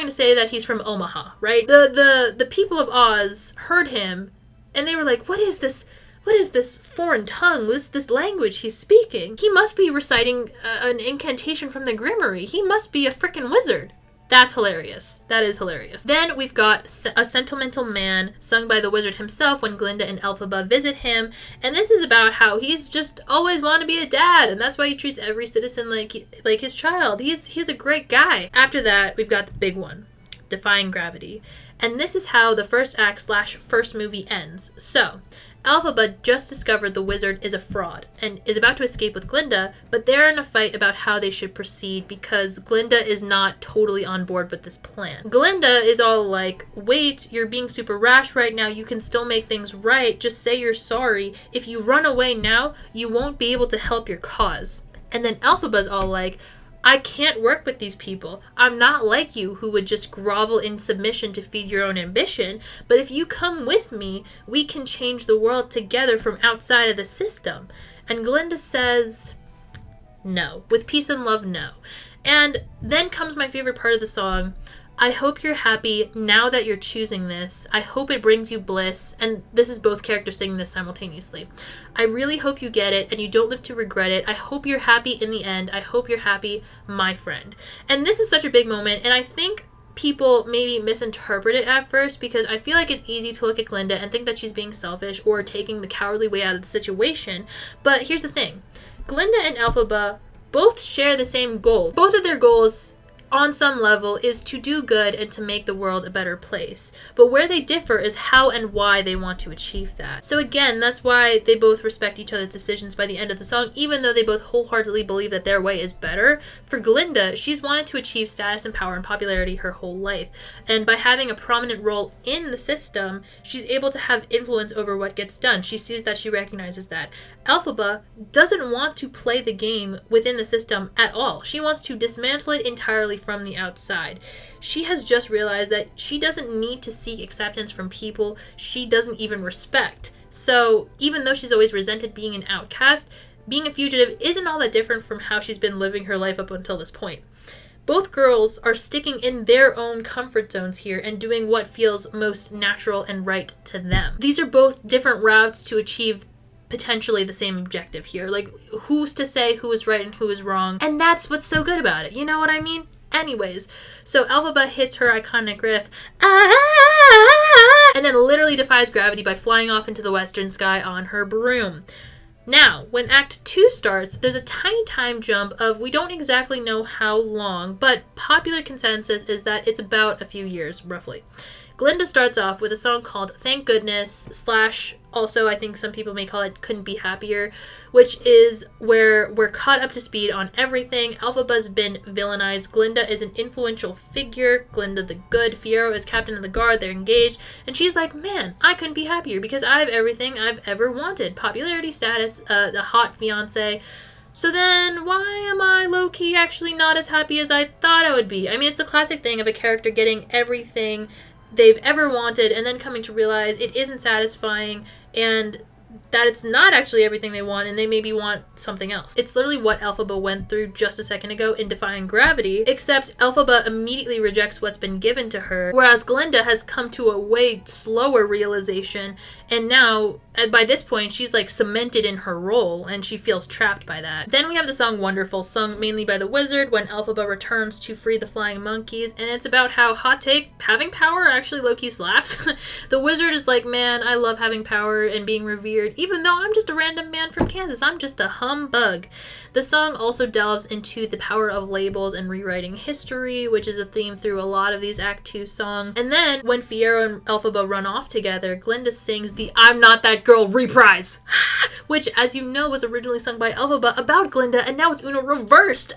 Speaker 1: to say that he's from Omaha, right? The people of Oz heard him and they were like, what is this foreign tongue, this language he's speaking? He must be reciting an incantation from the Grimoire. He must be a frickin' wizard. That's hilarious. That is hilarious. Then we've got A Sentimental Man, sung by the wizard himself when Glinda and Elphaba visit him. And this is about how he's just always wanted to be a dad, and that's why he treats every citizen like his child. He's a great guy. After that, we've got the big one, Defying Gravity. And this is how the first act / first movie ends. So, Elphaba just discovered the wizard is a fraud and is about to escape with Glinda, but they're in a fight about how they should proceed because Glinda is not totally on board with this plan. Glinda is all like, wait, you're being super rash right now, you can still make things right, just say you're sorry. If you run away now, you won't be able to help your cause. And then Elphaba's all like, I can't work with these people. I'm not like you who would just grovel in submission to feed your own ambition, but if you come with me, we can change the world together from outside of the system. And Glinda says, no. With peace and love, no. And then comes my favorite part of the song. I hope you're happy now that you're choosing this. I hope it brings you bliss. And this is both characters singing this simultaneously. I really hope you get it and you don't live to regret it. I hope you're happy in the end. I hope you're happy, my friend. And this is such a big moment, and I think people maybe misinterpret it at first because I feel like it's easy to look at Glinda and think that she's being selfish or taking the cowardly way out of the situation. But here's the thing. Glinda and Elphaba both share the same goal. Both of their goals on some level is to do good and to make the world a better place. But where they differ is how and why they want to achieve that. So again, that's why they both respect each other's decisions by the end of the song, even though they both wholeheartedly believe that their way is better. For Glinda, she's wanted to achieve status and power and popularity her whole life. And by having a prominent role in the system, she's able to have influence over what gets done. She sees that, she recognizes that. Elphaba doesn't want to play the game within the system at all. She wants to dismantle it entirely from the outside. She has just realized that she doesn't need to seek acceptance from people she doesn't even respect. So even though she's always resented being an outcast, being a fugitive isn't all that different from how she's been living her life up until this point. Both girls are sticking in their own comfort zones here and doing what feels most natural and right to them. These are both different routes to achieve potentially the same objective here. Like, who's to say who is right and who is wrong? And that's what's so good about it. You know what I mean? Anyways, so Elphaba hits her iconic riff, and then literally defies gravity by flying off into the western sky on her broom. Now, when Act 2 starts, there's a tiny time jump of we don't exactly know how long, but popular consensus is that it's about a few years, roughly. Glinda starts off with a song called Thank Goodness / also I think some people may call it Couldn't Be Happier, which is where we're caught up to speed on everything. Elphaba's been villainized. Glinda is an influential figure. Glinda the good. Fiyero is captain of the guard. They're engaged. And she's like, man, I couldn't be happier because I have everything I've ever wanted. Popularity, status, the hot fiance. So then, why am I low-key actually not as happy as I thought I would be? I mean, it's the classic thing of a character getting everything they've ever wanted and then coming to realize it isn't satisfying and that it's not actually everything they want and they maybe want something else. It's literally what Elphaba went through just a second ago in defying gravity, except Elphaba immediately rejects what's been given to her, whereas Glinda has come to a way slower realization, and now by this point she's like cemented in her role and she feels trapped by that. Then we have the song Wonderful, sung mainly by the wizard when Elphaba returns to free the flying monkeys, and it's about how, hot take, having power actually low-key slaps. The wizard is like, man, I love having power and being revered, even though I'm just a random man from Kansas. I'm just a humbug. The song also delves into the power of labels and rewriting history, which is a theme through a lot of these Act 2 songs. And then, when Fiyero and Elphaba run off together, Glinda sings the I'm Not That Girl reprise, which, as you know, was originally sung by Elphaba about Glinda, and now it's Uno reversed.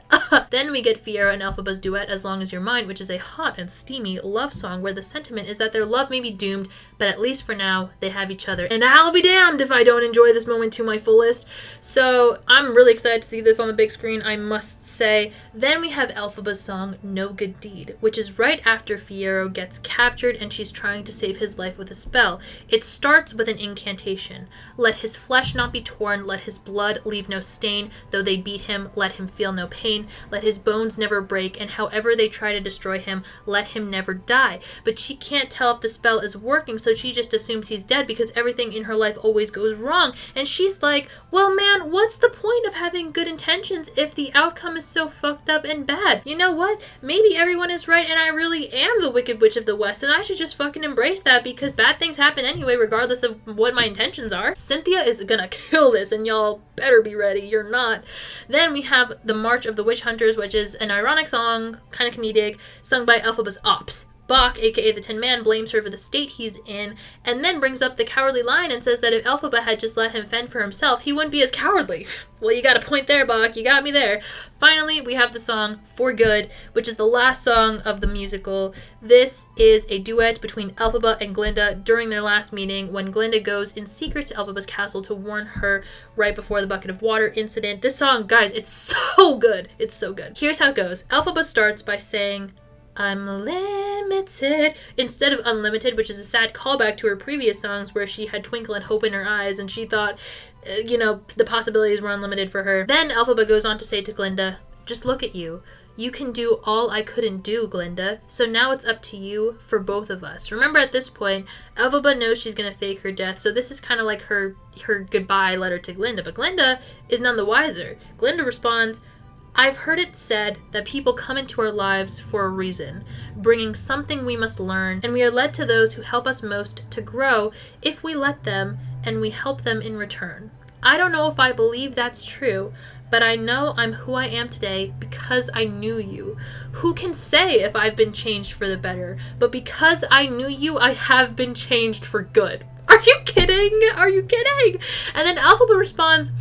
Speaker 1: Then we get Fiyero and Elphaba's duet, As Long As You're Mine, which is a hot and steamy love song where the sentiment is that their love may be doomed, but at least for now, they have each other. And I'll be damned if I don't enjoy this moment to my fullest. So I'm really excited to see this on the big screen, I must say. Then we have Elphaba's song No Good Deed, which is right after Fiyero gets captured and she's trying to save his life with a spell. It starts with an incantation. Let his flesh not be torn, let his blood leave no stain. Though they beat him, let him feel no pain. Let his bones never break, and however they try to destroy him, let him never die. But she can't tell if the spell is working, so she just assumes he's dead because everything in her life always goes wrong. And she's like, well man, what's the point of having good intentions if the outcome is so fucked up and bad? You know what? Maybe everyone is right and I really am the Wicked Witch of the West and I should just fucking embrace that because bad things happen anyway regardless of what my intentions are. Cynthia is gonna kill this and y'all better be ready. You're not. Then we have the March of the Witch Hunters, which is an ironic song, kind of comedic, sung by Elphaba's ops. Bach, aka the Tin Man, blames her for the state he's in, and then brings up the cowardly line and says that if Elphaba had just let him fend for himself, he wouldn't be as cowardly. Well, you got a point there, Bach. You got me there. Finally, we have the song For Good, which is the last song of the musical. This is a duet between Elphaba and Glinda during their last meeting when Glinda goes in secret to Elphaba's castle to warn her right before the bucket of water incident. This song, guys, it's so good. It's so good. Here's how it goes. Elphaba starts by saying, I'm limited, instead of unlimited, which is a sad callback to her previous songs where she had twinkle and hope in her eyes and she thought, the possibilities were unlimited for her. Then Elphaba goes on to say to Glinda, just look at you. You can do all I couldn't do, Glinda. So now it's up to you for both of us. Remember, at this point, Elphaba knows she's going to fake her death, so this is kind of like her goodbye letter to Glinda. But Glinda is none the wiser. Glinda responds, I've heard it said that people come into our lives for a reason, bringing something we must learn, and we are led to those who help us most to grow if we let them and we help them in return. I don't know if I believe that's true, but I know I'm who I am today because I knew you. Who can say if I've been changed for the better? But because I knew you, I have been changed for good. Are you kidding? Are you kidding? And then Elphaba responds,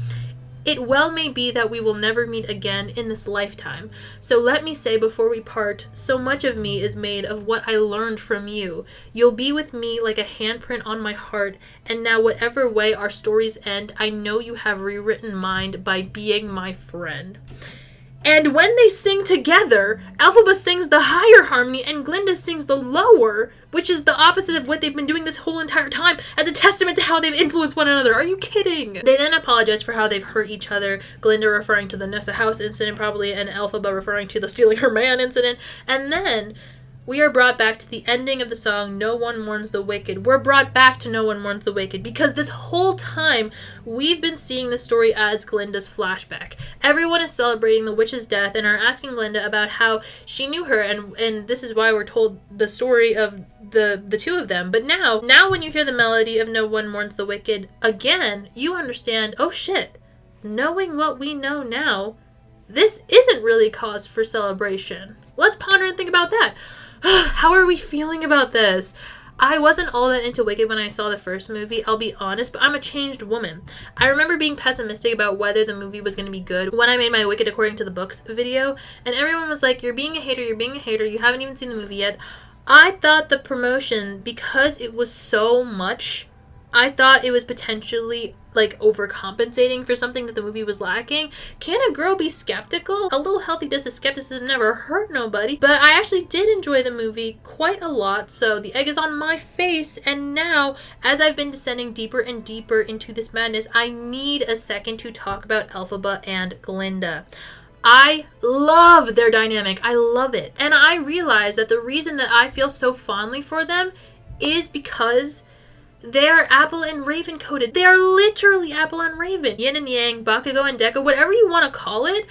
Speaker 1: it well may be that we will never meet again in this lifetime. So let me say before we part, so much of me is made of what I learned from you. You'll be with me like a handprint on my heart, and now whatever way our stories end, I know you have rewritten mine by being my friend. And when they sing together, Elphaba sings the higher harmony and Glinda sings the lower, which is the opposite of what they've been doing this whole entire time, as a testament to how they've influenced one another. Are you kidding? They then apologize for how they've hurt each other, Glinda referring to the Nessa House incident probably, and Elphaba referring to the stealing her man incident. And then we are brought back to the ending of the song, No One Mourns the Wicked. We're brought back to No One Mourns the Wicked because this whole time we've been seeing the story as Glinda's flashback. Everyone is celebrating the witch's death and are asking Glinda about how she knew her, and this is why we're told the story of the two of them. But now when you hear the melody of No One Mourns the Wicked again, you understand, oh shit, knowing what we know now, this isn't really cause for celebration. Let's ponder and think about that. How are we feeling about this? I wasn't all that into Wicked when I saw the first movie, I'll be honest, but I'm a changed woman. I remember being pessimistic about whether the movie was going to be good when I made my Wicked According to the Books video, and everyone was like, you're being a hater, you haven't even seen the movie yet. I thought the promotion, because it was so much, I thought it was potentially like overcompensating for something that the movie was lacking. Can a girl be skeptical? A little healthy dose of skepticism never hurt nobody. But I actually did enjoy the movie quite a lot, so the egg is on my face. And now, as I've been descending deeper and deeper into this madness, I need a second to talk about Elphaba and Glinda. I love their dynamic. I love it. And I realize that the reason that I feel so fondly for them is because they're apple and raven coated. They are literally apple and raven. Yin and yang, Bakugo and Deku, whatever you want to call it,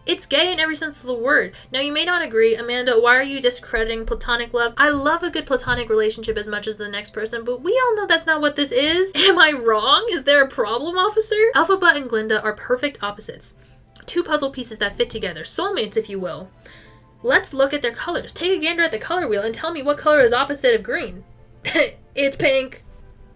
Speaker 1: it's gay in every sense of the word. Now, you may not agree. Amanda, why are you discrediting platonic love? I love a good platonic relationship as much as the next person, but we all know that's not what this is. Am I wrong? Is there a problem, officer? Elphaba and Glinda are perfect opposites. Two puzzle pieces that fit together. Soulmates, if you will. Let's look at their colors. Take a gander at the color wheel and tell me what color is opposite of green. It's pink.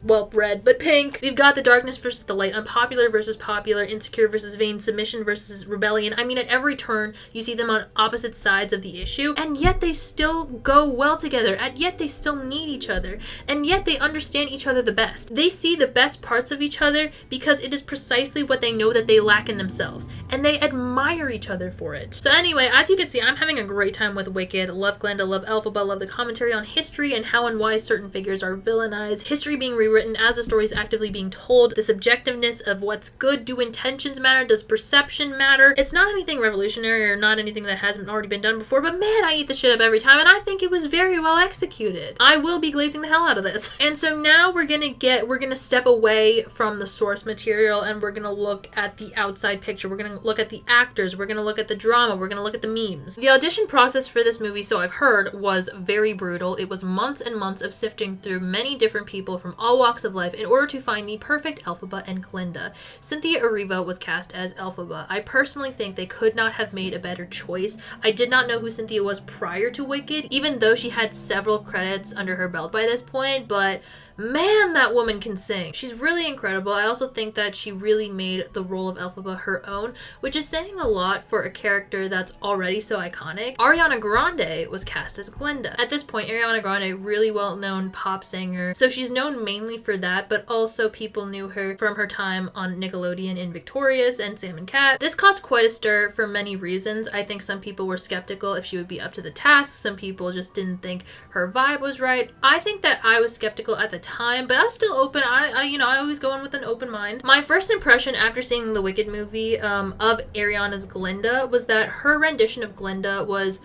Speaker 1: Well, red, but pink. We've got the darkness versus the light, unpopular versus popular, insecure versus vain, submission versus rebellion. I mean, at every turn, you see them on opposite sides of the issue, and yet they still go well together, and yet they still need each other, and yet they understand each other the best. They see the best parts of each other because it is precisely what they know that they lack in themselves, and they admire each other for it. So anyway, as you can see, I'm having a great time with Wicked. Love Glinda, love Elphaba, love the commentary on history and how and why certain figures are villainized, history being rewritten as the story is actively being told, the subjectiveness of what's good. Do intentions matter? Does perception matter? It's not anything revolutionary or not anything that hasn't already been done before, but man, I eat the shit up every time, and I think it was very well executed. I will be glazing the hell out of this. And so now we're gonna step away from the source material and we're gonna look at the outside picture. We're gonna look at the actors, we're gonna look at the drama, we're gonna look at the memes. The audition process for this movie, so I've heard, was very brutal. It was months and months of sifting through many different people from all walks of life in order to find the perfect Elphaba and Glinda. Cynthia Erivo was cast as Elphaba. I personally think they could not have made a better choice. I did not know who Cynthia was prior to Wicked, even though she had several credits under her belt by this point, but man, that woman can sing. She's really incredible. I also think that she really made the role of Elphaba her own, which is saying a lot for a character that's already so iconic. Ariana Grande was cast as Glinda. At this point, Ariana Grande, really well-known pop singer, so she's known mainly for that, but also people knew her from her time on Nickelodeon in Victorious and Sam and Cat. This caused quite a stir for many reasons. I think some people were skeptical if she would be up to the task. Some people just didn't think her vibe was right. I think that I was skeptical at the time, but I was still open. I always go in with an open mind. My first impression after seeing the Wicked movie of Ariana's Glinda was that her rendition of Glinda was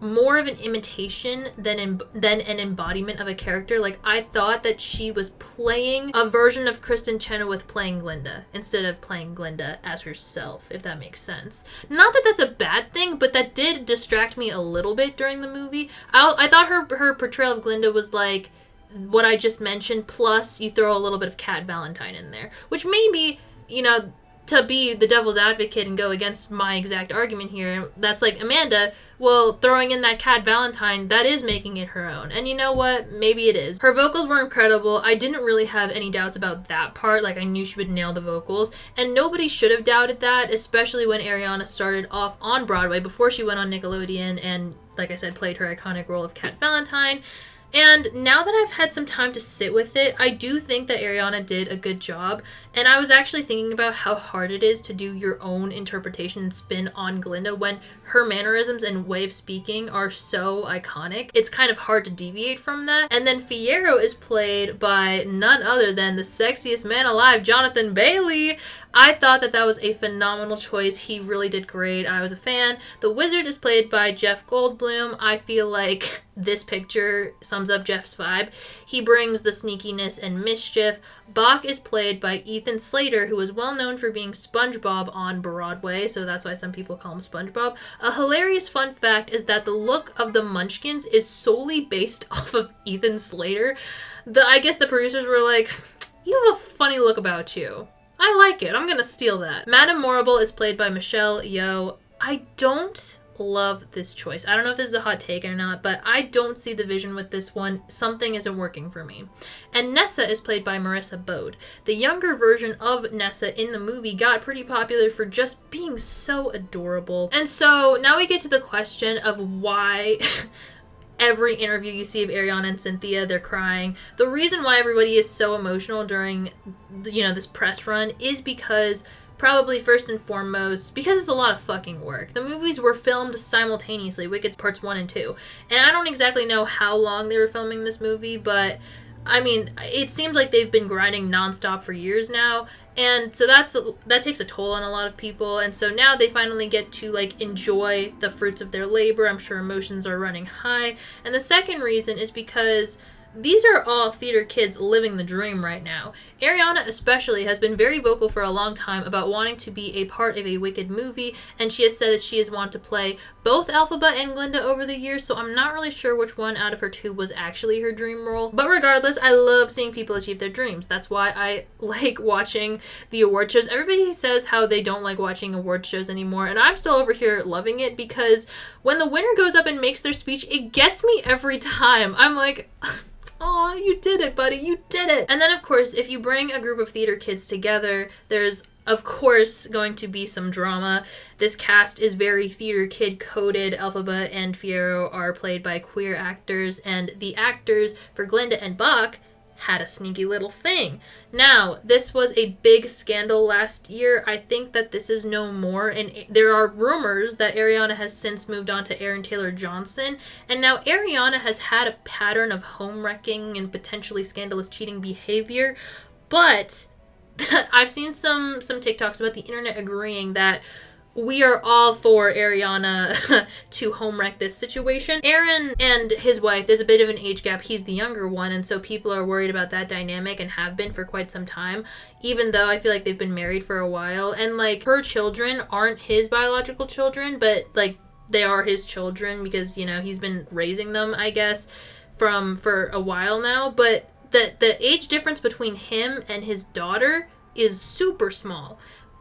Speaker 1: more of an imitation than an embodiment of a character. Like, I thought that she was playing a version of Kristen Chenoweth playing Glinda instead of playing Glinda as herself, if that makes sense. Not that that's a bad thing, but that did distract me a little bit during the movie. I thought her portrayal of Glinda was like what I just mentioned, plus you throw a little bit of Cat Valentine in there, which maybe, to be the devil's advocate and go against my exact argument here, that's like, Amanda, well, throwing in that Cat Valentine, that is making it her own. And you know what? Maybe it is. Her vocals were incredible. I didn't really have any doubts about that part. Like, I knew she would nail the vocals. And nobody should have doubted that, especially when Ariana started off on Broadway before she went on Nickelodeon and, like I said, played her iconic role of Cat Valentine. And now that I've had some time to sit with it, I do think that Ariana did a good job. And I was actually thinking about how hard it is to do your own interpretation and spin on Glinda when her mannerisms and way of speaking are so iconic. It's kind of hard to deviate from that. And then Fiyero is played by none other than the sexiest man alive, Jonathan Bailey. I thought that that was a phenomenal choice. He really did great. I was a fan. The wizard is played by Jeff Goldblum. I feel like this picture sums up Jeff's vibe. He brings the sneakiness and mischief. Bach is played by Ethan Slater, who is well known for being SpongeBob on Broadway, so that's why some people call him SpongeBob. A hilarious fun fact is that the look of the Munchkins is solely based off of Ethan Slater. I guess the producers were like, you have a funny look about you. I like it. I'm gonna steal that. Madame Morrible is played by Michelle Yeoh. I don't love this choice. I don't know if this is a hot take or not, but I don't see the vision with this one. Something isn't working for me. And Nessa is played by Marissa Bode. The younger version of Nessa in the movie got pretty popular for just being so adorable. And so now we get to the question of why every interview you see of Ariana and Cynthia, they're crying. The reason why everybody is so emotional during, this press run is because, probably first and foremost, because it's a lot of fucking work. The movies were filmed simultaneously, Wicked Parts 1 and 2. And I don't exactly know how long they were filming this movie, but I mean, it seems like they've been grinding nonstop for years now. And so that takes a toll on a lot of people. And so now they finally get to enjoy the fruits of their labor. I'm sure emotions are running high. And the second reason is because these are all theater kids living the dream right now. Ariana especially has been very vocal for a long time about wanting to be a part of a Wicked movie, and she has said that she has wanted to play both Elphaba and Glinda over the years, so I'm not really sure which one out of her two was actually her dream role. But regardless, I love seeing people achieve their dreams. That's why I like watching the award shows. Everybody says how they don't like watching award shows anymore, and I'm still over here loving it because when the winner goes up and makes their speech, it gets me every time. I'm like, aw, you did it, buddy, you did it. And then, of course, if you bring a group of theater kids together, there's, of course, going to be some drama. This cast is very theater kid coded. Elphaba and Fiyero are played by queer actors, and the actors for Glinda and Bach had a sneaky little thing. Now, this was a big scandal last year. I think that this is no more, and there are rumors that Ariana has since moved on to Aaron Taylor-Johnson, and now Ariana has had a pattern of home wrecking and potentially scandalous cheating behavior, but I've seen some TikToks about the internet agreeing that we are all for Ariana to home wreck this situation. Aaron and his wife, there's a bit of an age gap. He's the younger one, and so people are worried about that dynamic and have been for quite some time, even though I feel like they've been married for a while. And her children aren't his biological children, but they are his children because, he's been raising them, I guess, for a while now. But the age difference between him and his daughter is super small.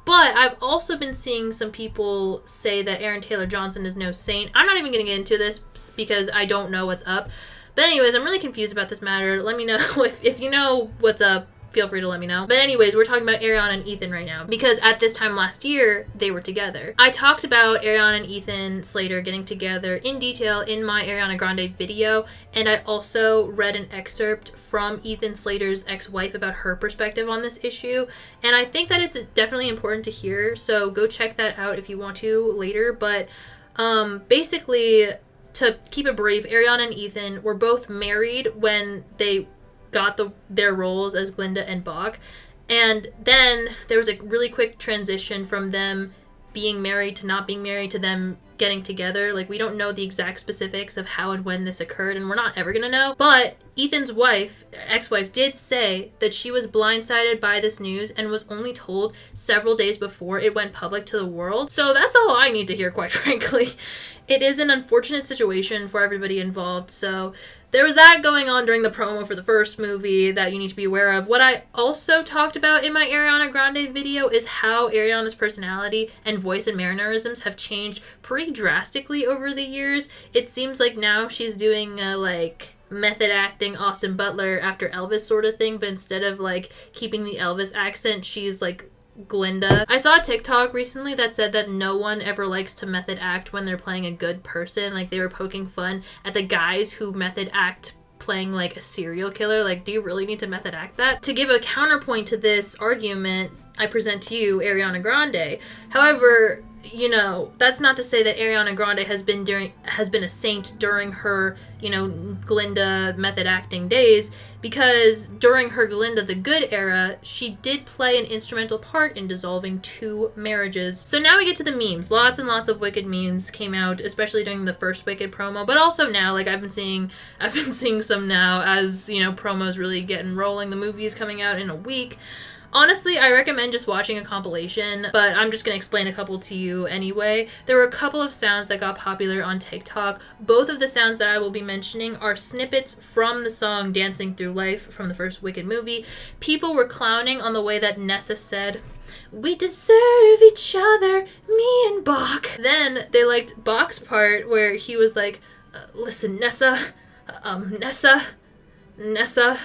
Speaker 1: But I've also been seeing some people say that Aaron Taylor-Johnson is no saint. I'm not even going to get into this because I don't know what's up. But anyways, I'm really confused about this matter. Let me know if you know what's up. Feel free to let me know. But anyways, we're talking about Ariana and Ethan right now because at this time last year, they were together. I talked about Ariana and Ethan Slater getting together in detail in my Ariana Grande video, and I also read an excerpt from Ethan Slater's ex-wife about her perspective on this issue, and I think that it's definitely important to hear, so go check that out if you want to later. But basically, to keep it brief, Ariana and Ethan were both married when they got their roles as Glinda and Bach, and then there was a really quick transition from them being married to not being married to them getting together. We don't know the exact specifics of how and when this occurred, and we're not ever gonna know, but Ethan's ex-wife did say that she was blindsided by this news and was only told several days before it went public to the world. So that's all I need to hear, quite frankly. It is an unfortunate situation for everybody involved, so there was that going on during the promo for the first movie that you need to be aware of. What I also talked about in my Ariana Grande video is how Ariana's personality and voice and mannerisms have changed pretty drastically over the years. It seems like now she's doing method acting Austin Butler after Elvis sort of thing, but instead of keeping the Elvis accent, she's Glinda. I saw a TikTok recently that said that no one ever likes to method act when they're playing a good person. They were poking fun at the guys who method act playing like a serial killer. Like, do you really need to method act that? To give a counterpoint to this argument, I present to you Ariana Grande. However, you know, that's not to say that Ariana Grande has been a saint during her, you know, Glinda method acting days, because during her Glinda the Good era, she did play an instrumental part in dissolving 2 marriages. So now we get to the memes. Lots and lots of Wicked memes came out, especially during the first Wicked promo, but also now, like I've been seeing some now as, you know, promos really getting rolling. The movie is coming out in a week. Honestly, I recommend just watching a compilation, but I'm just going to explain a couple to you anyway. There were a couple of sounds that got popular on TikTok. Both of the sounds that I will be mentioning are snippets from the song Dancing Through Life from the first Wicked movie. People were clowning on the way that Nessa said, "We deserve each other, me and Bach." Then they liked Bach's part where he was like, "Listen, Nessa, Nessa."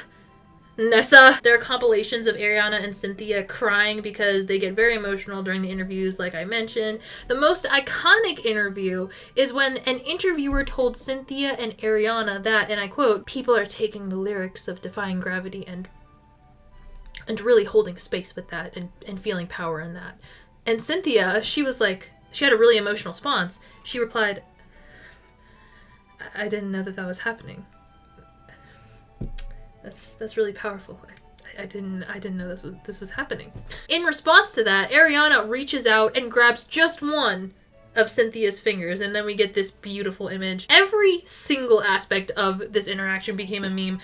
Speaker 1: There are compilations of Ariana and Cynthia crying because they get very emotional during the interviews, like I mentioned. The most iconic interview is when an interviewer told Cynthia and Ariana that, and I quote, "People are taking the lyrics of Defying Gravity and really holding space with that and feeling power in that." And Cynthia, she was like, she had a really emotional response. She replied, I didn't know that was happening. That's really powerful. I didn't know this was happening. In response to that, Ariana reaches out and grabs just one of Cynthia's fingers, and then we get this beautiful image. Every single aspect of this interaction became a meme.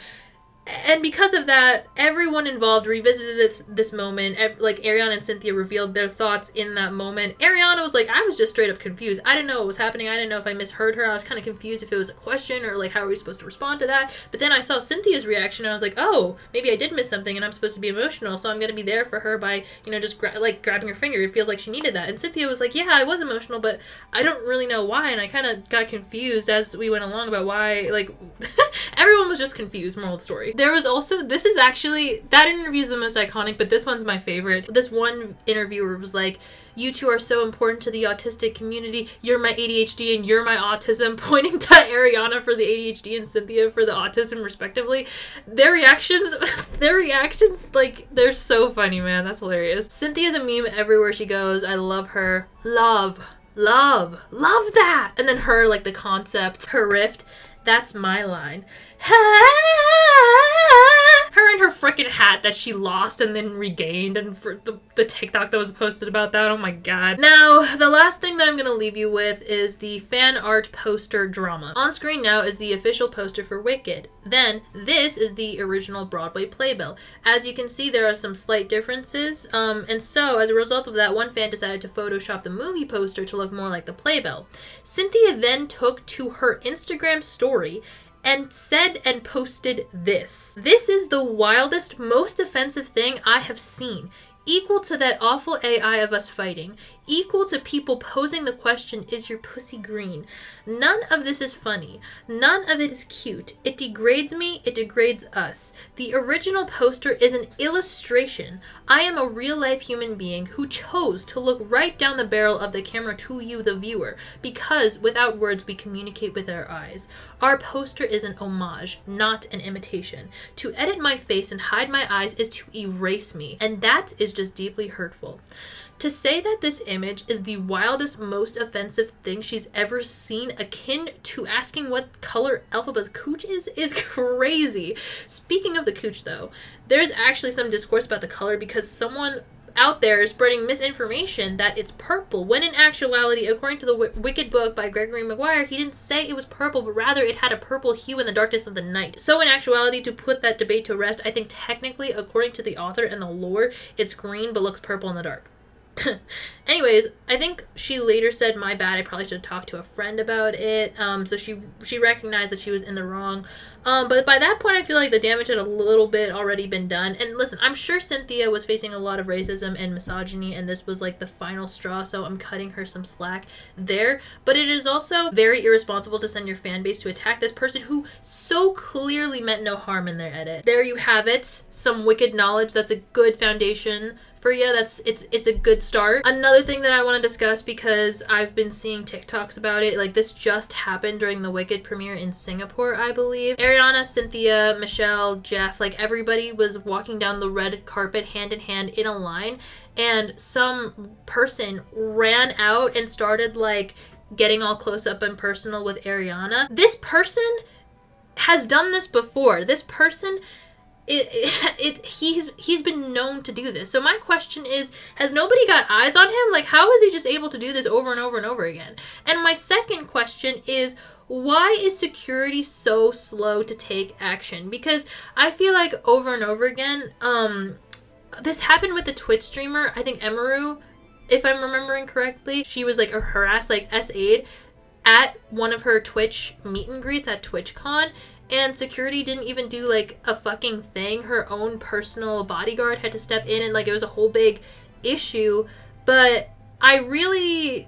Speaker 1: And because of that, everyone involved revisited this moment. Like, Ariana and Cynthia revealed their thoughts in that moment. Ariana was like, I was just straight up confused. I didn't know what was happening. I didn't know if I misheard her. I was kind of confused if it was a question or, like, how are we supposed to respond to that? But then I saw Cynthia's reaction, and I was like, oh, maybe I did miss something, and I'm supposed to be emotional, so I'm going to be there for her by, you know, just, grabbing her finger. It feels like she needed that. And Cynthia was like, yeah, I was emotional, but I don't really know why, and I kind of got confused as we went along about why, like, everyone was just confused, moral of the story. There was also, this is actually, that interview is the most iconic, but this one's my favorite. This one interviewer was like, "You two are so important to the autistic community. You're my ADHD and you're my autism," pointing to Ariana for the ADHD and Cynthia for the autism, respectively. Their reactions, like, they're so funny, man. That's hilarious. Cynthia's a meme everywhere she goes. I love her. Love that. And then her, like, the concept, her riff, that's my line. Her and her freaking hat that she lost and then regained, and for the TikTok that was posted about that, oh my god. Now, the last thing that I'm gonna leave you with is the fan art poster drama. On screen now is the official poster for Wicked. Then, this is the original Broadway playbill. As you can see, there are some slight differences, and so, as a result of that, one fan decided to Photoshop the movie poster to look more like the playbill. Cynthia then took to her Instagram story and said and posted this. "This is the wildest, most offensive thing I have seen. Equal to that awful AI of us fighting. Equal to people posing the question, is your pussy green? None of this is funny. None of it is cute. It degrades me. It degrades us. The original poster is an illustration. I am a real-life human being who chose to look right down the barrel of the camera to you, the viewer, because without words we communicate with our eyes. Our poster is an homage, not an imitation. To edit my face and hide my eyes is to erase me, and that is just deeply hurtful. To say that this image is the wildest, most offensive thing she's ever seen, akin to asking what color Elphaba's cooch is crazy." Speaking of the cooch, though, there's actually some discourse about the color because someone out there is spreading misinformation that it's purple, when in actuality, according to the Wicked book by Gregory Maguire, he didn't say it was purple, but rather it had a purple hue in the darkness of the night. So in actuality, to put that debate to rest, I think technically, according to the author and the lore, it's green but looks purple in the dark. Anyways, I think she later said, "My bad, I probably should have talked to a friend about it." So she recognized that she was in the wrong. But by that point, I feel like the damage had a little bit already been done. And listen, I'm sure Cynthia was facing a lot of racism and misogyny, and this was like the final straw, so I'm cutting her some slack there. But it is also very irresponsible to send your fan base to attack this person who so clearly meant no harm in their edit. There you have it, some Wicked knowledge that's a good foundation for you. It's a good start. Another thing that I want to discuss, because I've been seeing TikToks about it, like this just happened during the Wicked premiere in Singapore, I believe. Ariana, Cynthia, Michelle, Jeff, like everybody was walking down the red carpet hand in hand in a line, and some person ran out and started like getting all close up and personal with Ariana. This person has done this before. This person, he's been known to do this. So my question is, has nobody got eyes on him? Like, how is he just able to do this over and over and over again? And my second question is, why is security so slow to take action? Because I feel like over and over again, this happened with the Twitch streamer, I think Emaru, if I'm remembering correctly. She was like harassed, like SA'd at one of her Twitch meet and greets at TwitchCon, and security didn't even do like a fucking thing. Her own personal bodyguard had to step in, and like it was a whole big issue. But I really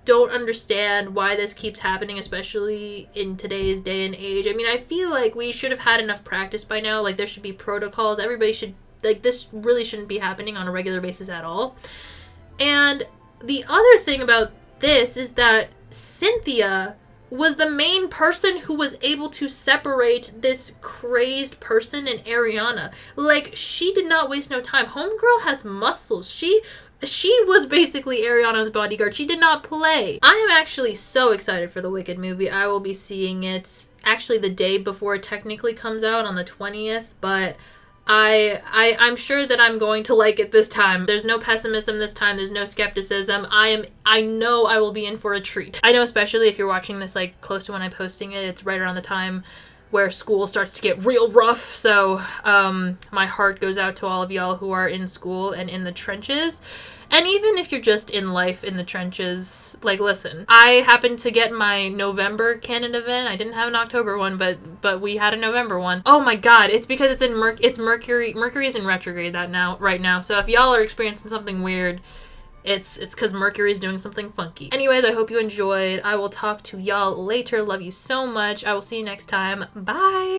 Speaker 1: don't understand why this keeps happening, especially in today's day and age. I mean, I feel like we should have had enough practice by now. Like, there should be protocols. Everybody should, like, this really shouldn't be happening on a regular basis at all. And the other thing about this is that Cynthia was the main person who was able to separate this crazed person and Ariana. Like, she did not waste no time. Homegirl has muscles. She was basically Ariana's bodyguard. She did not play. I am actually so excited for the Wicked movie. I will be seeing it actually the day before it technically comes out on the 20th, but I'm sure that I'm going to like it this time. There's no pessimism this time. There's no skepticism. I know I will be in for a treat. I know, especially if you're watching this like close to when I'm posting it, it's right around the time where school starts to get real rough. So my heart goes out to all of y'all who are in school and in the trenches. And even if you're just in life in the trenches, like, listen, I happened to get my November canon event. I didn't have an October one, but we had a November one. Oh my god, it's because it's in it's Mercury. Mercury is in retrograde right now. So if y'all are experiencing something weird, it's because Mercury is doing something funky. Anyways, I hope you enjoyed. I will talk to y'all later. Love you so much. I will see you next time. Bye!